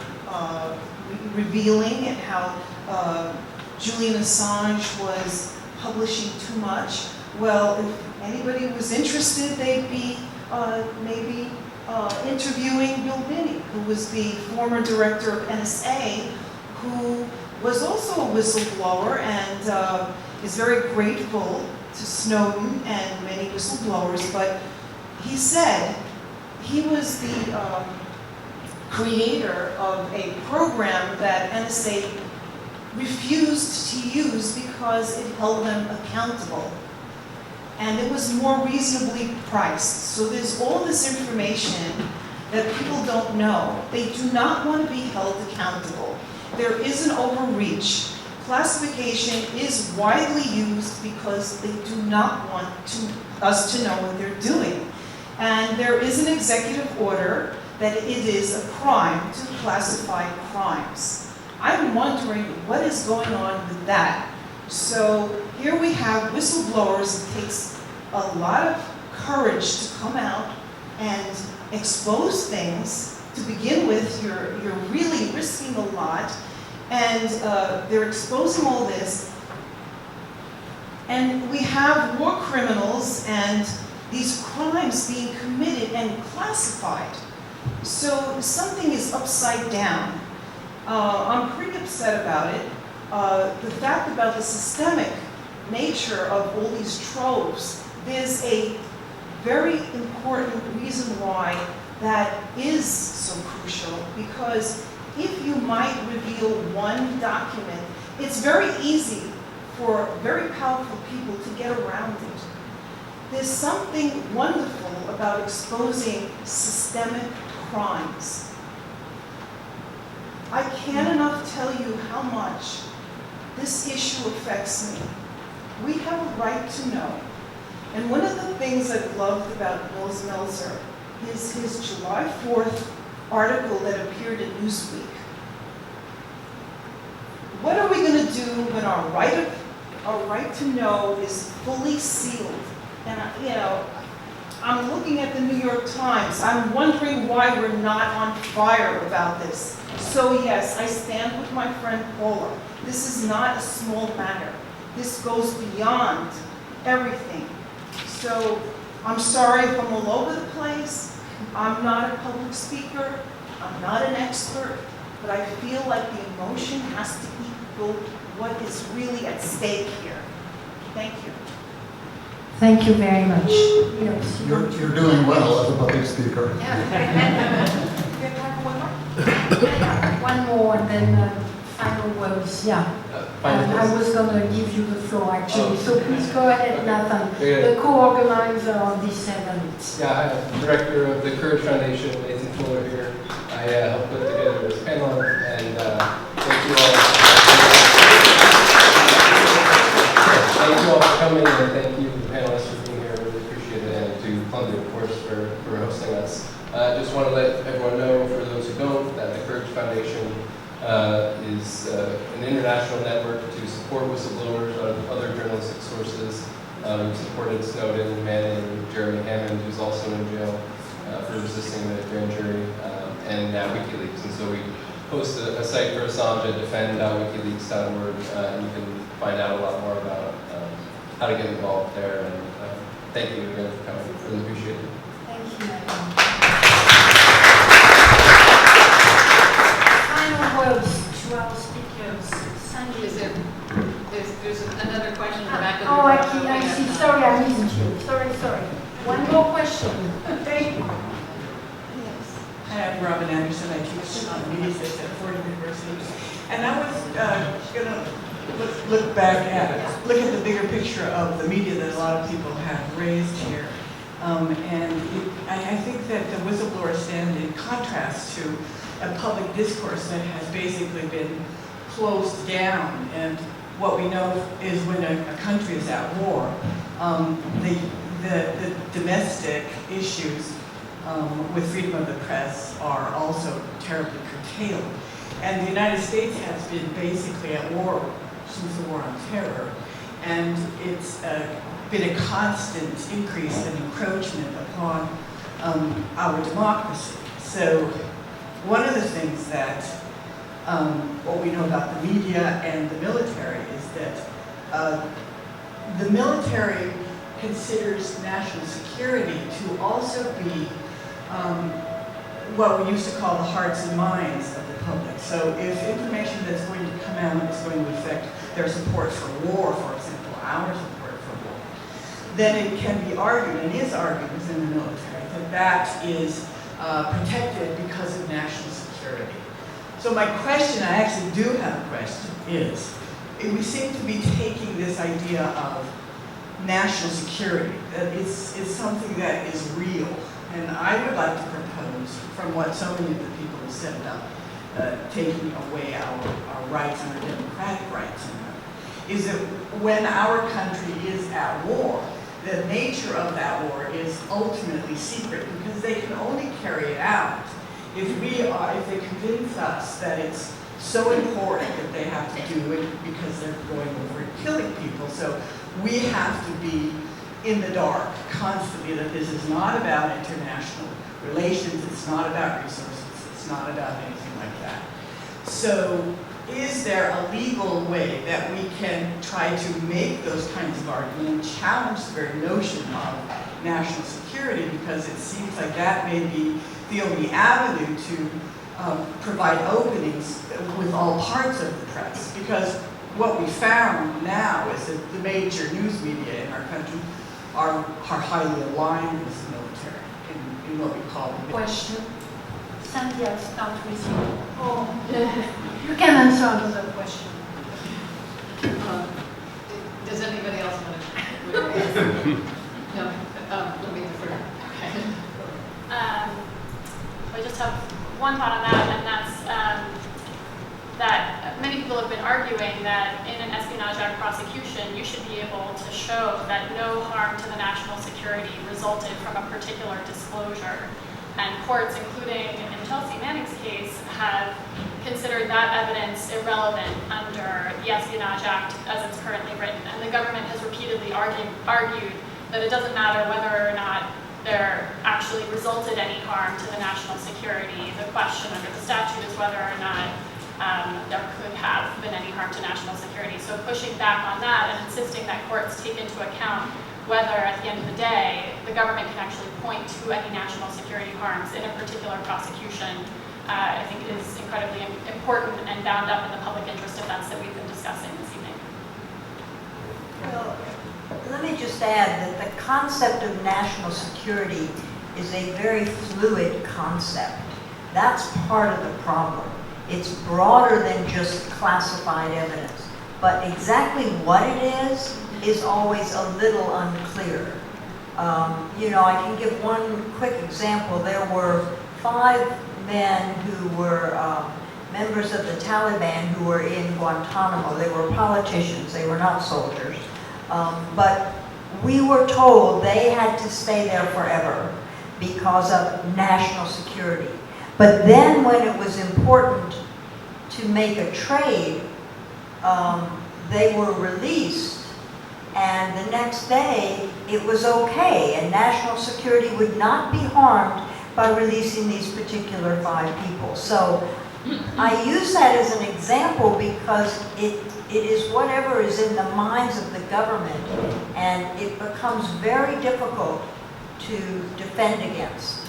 revealing and how Julian Assange was publishing too much. Well, if anybody was interested, they'd be maybe interviewing Bill Binney, who was the former director of NSA, who was also a whistleblower and is very grateful to Snowden and many whistleblowers, but he said he was the creator of a program that NSA refused to use because it held them accountable. And it was more reasonably priced. So there's all this information that people don't know. They do not want to be held accountable. There is an overreach. Classification is widely used because they do not want us to know what they're doing. And there is an executive order that it is a crime to classify crimes. I'm wondering what is going on with that. So here we have whistleblowers. It takes a lot of courage to come out and expose things. To begin with, you're really risking a lot, and they're exposing all this. And we have war criminals and these crimes being committed and classified. So something is upside down. I'm pretty upset about it. The fact about the systemic nature of all these tropes, there's a very important reason why that is so crucial, because if you might reveal one document, it's very easy for very powerful people to get around it. There's something wonderful about exposing systemic crimes. I can't enough tell you how much this issue affects me. We have a right to know. And one of the things I've loved about Melzer is his July 4th article that appeared in Newsweek. What are we going to do when our right to know is fully sealed? And I'm looking at the New York Times. I'm wondering why we're not on fire about this. So yes, I stand with my friend Paula. This is not a small matter. This goes beyond everything. So I'm sorry if I'm all over the place. I'm not a public speaker. I'm not an expert. But I feel like the emotion has to equal what is really at stake here. Thank you. Thank you very much. Yes. You're doing well as a public speaker. One more and then final words. Yeah. I was going to give you the floor actually. So please go ahead, Nathan, the co-organizer of this event. Yeah, I'm director of the Courage Foundation, Nathan Fuller here. I helped put together this panel, and thank you all. Thank you all for coming, and thank you, the panelists, for being here. I really appreciate it, and to Columbia, of course, for hosting us. I just want to let everyone know, for those who don't, that the Courage Foundation is an international network to support whistleblowers on other journalistic sources. We've supported Snowden, Manning, Jeremy Hammond, who's also in jail for resisting the grand jury, and now WikiLeaks. And so we host a site for Assange at defend.wikileaks.org, and you can find out a lot more about how to get involved there. And thank you again for coming. Really appreciate it. Thank you. Final words to our speakers. Sandra. There's another question in the back of the Oh, room. I see. Sorry, I missed you. Sorry. One more question. Thank you. Hi, I'm Robin Anderson. I teach media studies at Fordham University. And I was going to look at the bigger picture of the media that a lot of people have raised here. I think that the whistleblowers stand in contrast to a public discourse that has basically been closed down. And what we know is when a country is at war, the domestic issues with freedom of the press are also terribly curtailed. And the United States has been basically at war since the war on terror. And it's been a constant increase in encroachment upon our democracy. So one of the things that what we know about the media and the military is that the military considers national security to also be what we used to call the hearts and minds of the public. So if information that's going to come out is going to affect their support for war, for example, our support for war, then it can be argued, and is argued within the military, that that is protected because of national security. So my question, I actually do have a question, is we seem to be taking this idea of national security, that it's something that is real. And I would like to propose, from what so many of the people have said about taking away our rights and our democratic rights, is that when our country is at war, the nature of that war is ultimately secret, because they can only carry it out if they convince us that it's so important that they have to do it because they're going over and killing people. So we have to be in the dark constantly that this is not about international relations, it's not about resources, it's not about anything like that. So is there a legal way that we can try to make those kinds of arguments and challenge the very notion of national security, because it seems like that may be the only avenue to provide openings with all parts of the press. Because what we found now is that the major news media in our country are highly aligned with the military in what we call the Question. Sandy, I'll start with you. Oh, you can answer another question. Does anybody else want to? No, let me defer. Okay. I just have one thought on that, and that's that many people have been arguing that in an Espionage Act prosecution, you should be able to show that no harm to the national security resulted from a particular disclosure. And courts, including in Chelsea Manning's case, have considered that evidence irrelevant under the Espionage Act as it's currently written. And the government has repeatedly argued that it doesn't matter whether or not there actually resulted any harm to the national security. The question under the statute is whether or not there could have been any harm to national security. So pushing back on that and insisting that courts take into account whether at the end of the day the government can actually point to any national security harms in a particular prosecution, I think is incredibly important and bound up in the public interest defense that we've been discussing this evening. Well, let me just add that the concept of national security is a very fluid concept. That's part of the problem. It's broader than just classified evidence. But exactly what it is always a little unclear. I can give one quick example. There were 5 men who were members of the Taliban who were in Guantanamo. They were politicians, they were not soldiers. But we were told they had to stay there forever because of national security. But then when it was important to make a trade, they were released, and the next day it was okay, and national security would not be harmed by releasing these particular 5 people. So I use that as an example because it is whatever is in the minds of the government, and it becomes very difficult to defend against.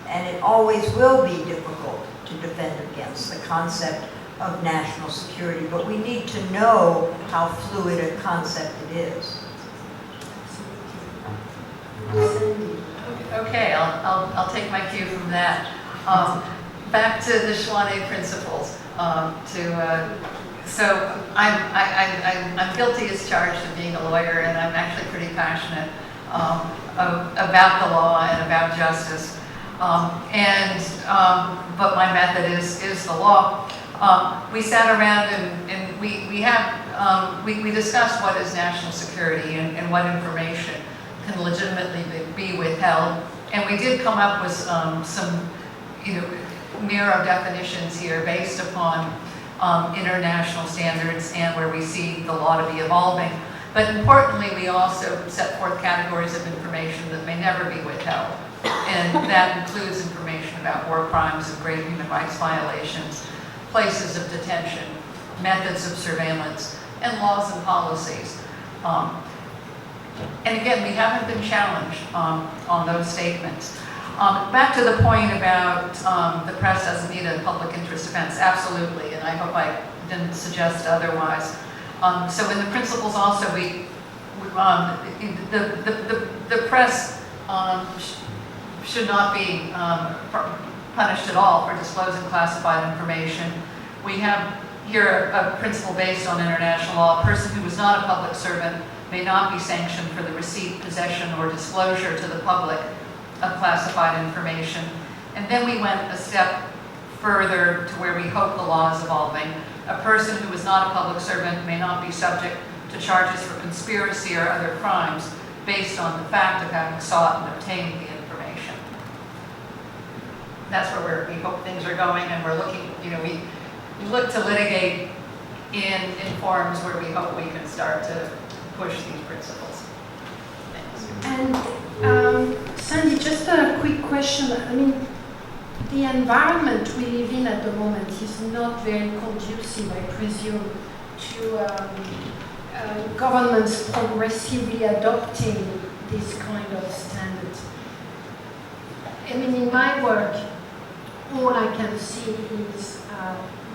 And it always will be difficult to defend against the concept of national security, but we need to know how fluid a concept it is. Okay, I'll take my cue from that. Back to the Schwann principles. So I'm guilty as charged of being a lawyer, and I'm actually pretty passionate about the law and about justice. But my method is the law. We sat around and we discussed what is national security and what information can legitimately be withheld. And we did come up with some narrow definitions here based upon international standards and where we see the law to be evolving. But importantly, we also set forth categories of information that may never be withheld. And that includes information about war crimes and grave human rights violations, places of detention, methods of surveillance, and laws and policies. And again, we haven't been challenged on those statements. Back to the point about the press doesn't need a public interest defense, absolutely, and I hope I didn't suggest otherwise. So in the principles also, the press should not be punished at all for disclosing classified information. We have here a principle based on international law. A person who is not a public servant may not be sanctioned for the receipt, possession, or disclosure to the public of classified information. And then we went a step further to where we hope the law is evolving. A person who is not a public servant may not be subject to charges for conspiracy or other crimes based on the fact of having sought and obtained the information. That's where we hope things are going, and we're looking, we look to litigate in forums where we hope we can start to push these principles. Thanks. And Sandy, just a quick question. I mean, the environment we live in at the moment is not very conducive, I presume, to governments progressively adopting this kind of standard. I mean, in my work, all I can see is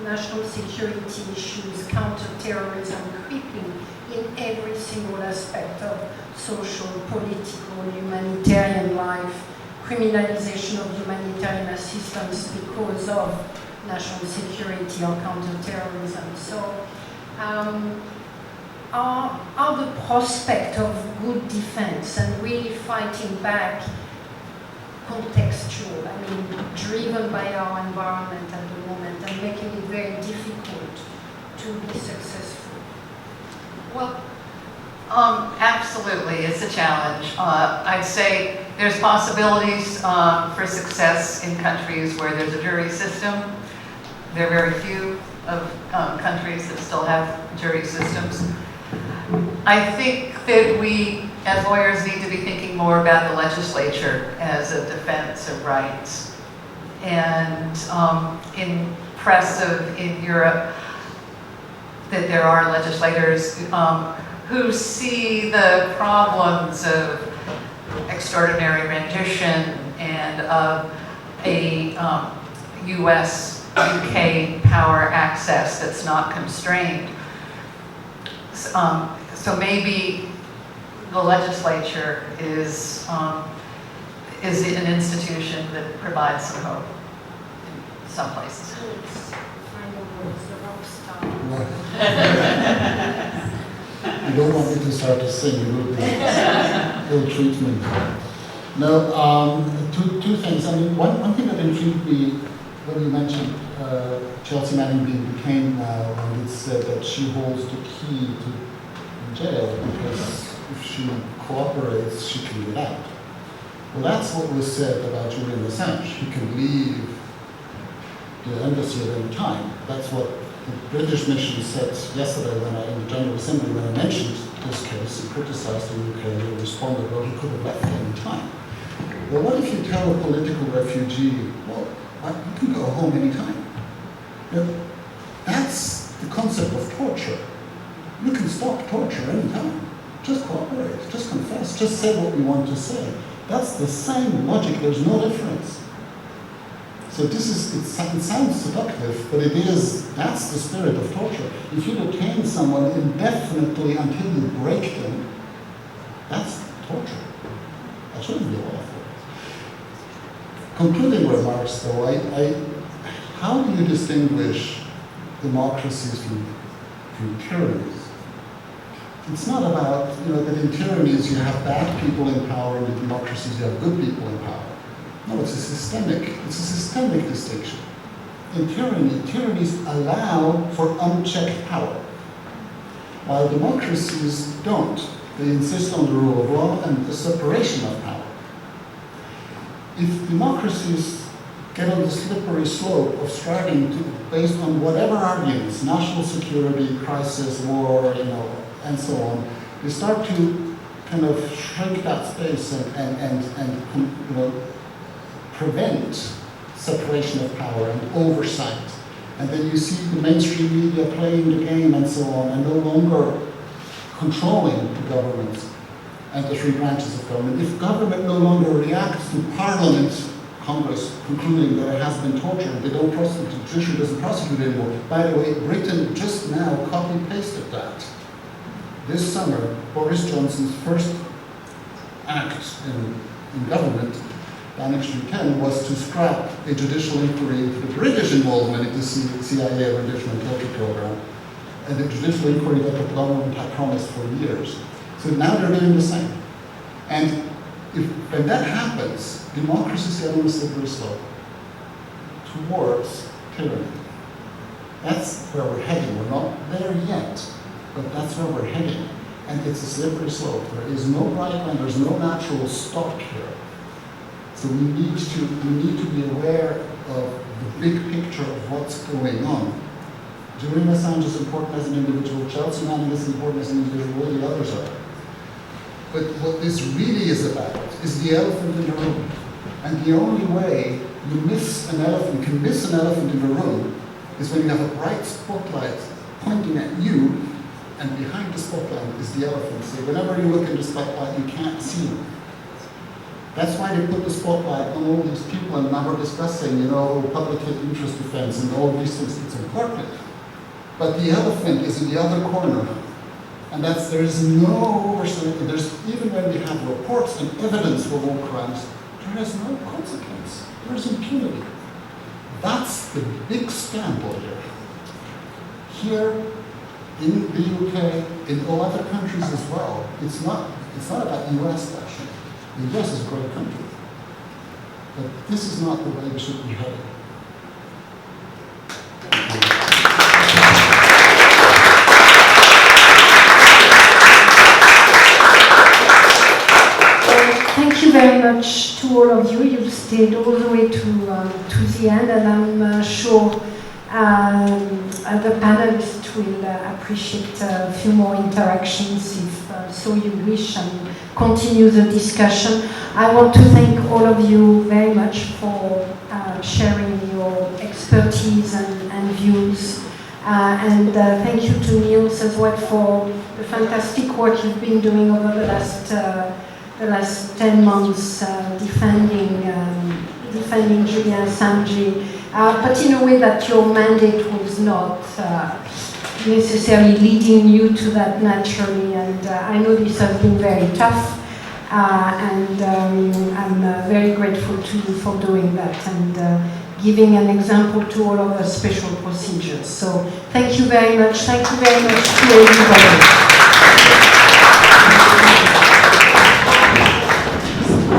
national security issues, counter-terrorism creeping in every single aspect of social, political, humanitarian life, criminalization of humanitarian assistance because of national security or counter-terrorism. So, are the prospect of good defense and really fighting back contextual, I mean, driven by our environment at the moment and making it very difficult to be successful? Well, absolutely, it's a challenge. I'd say there's possibilities for success in countries where there's a jury system. There are very few of countries that still have jury systems. I think that we, as lawyers, need to be thinking more about the legislature as a defense of rights. And impressive in Europe that there are legislators who see the problems of extraordinary rendition and of a US-UK power access that's not constrained. So maybe the legislature is an institution that provides some hope in some places. You don't want me to start to sing, it will be ill treatment. No, two things. I mean, one thing that intrigued me when you mentioned Chelsea Manning being detained now, and it said that she holds the key to jail because if she cooperates, she can get out. Well, that's what was said about Julian Assange. He can leave the embassy at any time. That's what the British mission said yesterday in the General Assembly when I mentioned this case and criticized the UK. They responded, well, he could have left at any time. Well, what if you tell a political refugee, well, you can go home anytime? Now, that's the concept of torture. You can stop torture anytime. Just cooperate, just confess, just say what you want to say. That's the same logic, there's no difference. So it sounds seductive, but that's the spirit of torture. If you detain someone indefinitely until you break them, that's torture. That shouldn't be allowed for. Concluding remarks though, how do you distinguish democracies from tyrannies? It's not about, that in tyrannies you have bad people in power and in democracies you have good people in power. No, it's a systemic distinction. In tyrannies allow for unchecked power, while democracies don't. They insist on the rule of law and the separation of power. If democracies get on the slippery slope of striving to, based on whatever arguments, national security, crisis, war, and so on, they start to kind of shrink that space and prevent separation of power and oversight. And then you see the mainstream media playing the game and so on, and no longer controlling the government and the three branches of government. If government no longer reacts to Parliament, Congress, concluding that it has been tortured, they don't prosecute, the judiciary doesn't prosecute anymore. By the way, Britain just now copy-pasted that. This summer, Boris Johnson's first act in government, Annex 10, was to scrap a judicial inquiry into the British involvement in the CIA rendition and torture program, and the judicial inquiry that the government had promised for years. So now they're doing the same. And when that happens, democracy is on a slippery slope towards tyranny. That's where we're heading. We're not there yet, but that's where we're heading. And it's a slippery slope. There is no bright line, there's no natural stop here. So we need to be aware of the big picture of what's going on. Julian Assange is important as an individual, Chelsea Manning is important as an individual, all the others are. But what this really is about is the elephant in the room. And the only way you can miss an elephant in the room is when you have a bright spotlight pointing at you and behind the spotlight is the elephant. So whenever you look in the spotlight, you can't see them. That's why they put the spotlight on all these people, and now we're discussing, public interest defense and all these things. It's important. But the elephant is in the other corner. And there is no oversight. Even when we have reports and evidence for war crimes, there is no consequence. There is impunity. That's the big scandal here. Here, in the UK, in all other countries as well, it's not about US bashing. The US is a great country. But this is not the way we should be headed. Thank you very much to all of you. You've stayed all the way to the end, and I'm sure the panelists will appreciate a few more interactions if so you wish, and continue the discussion. I want to thank all of you very much for sharing your expertise and views. And thank you to Niels as well for the fantastic work you've been doing over the last 10 months defending Julian Assange, but in a way that your mandate was not necessarily leading you to that naturally. And I know this has been very tough, and I'm very grateful to you for doing that and giving an example to all of us special procedures. So thank you very much. Thank you very much to everybody.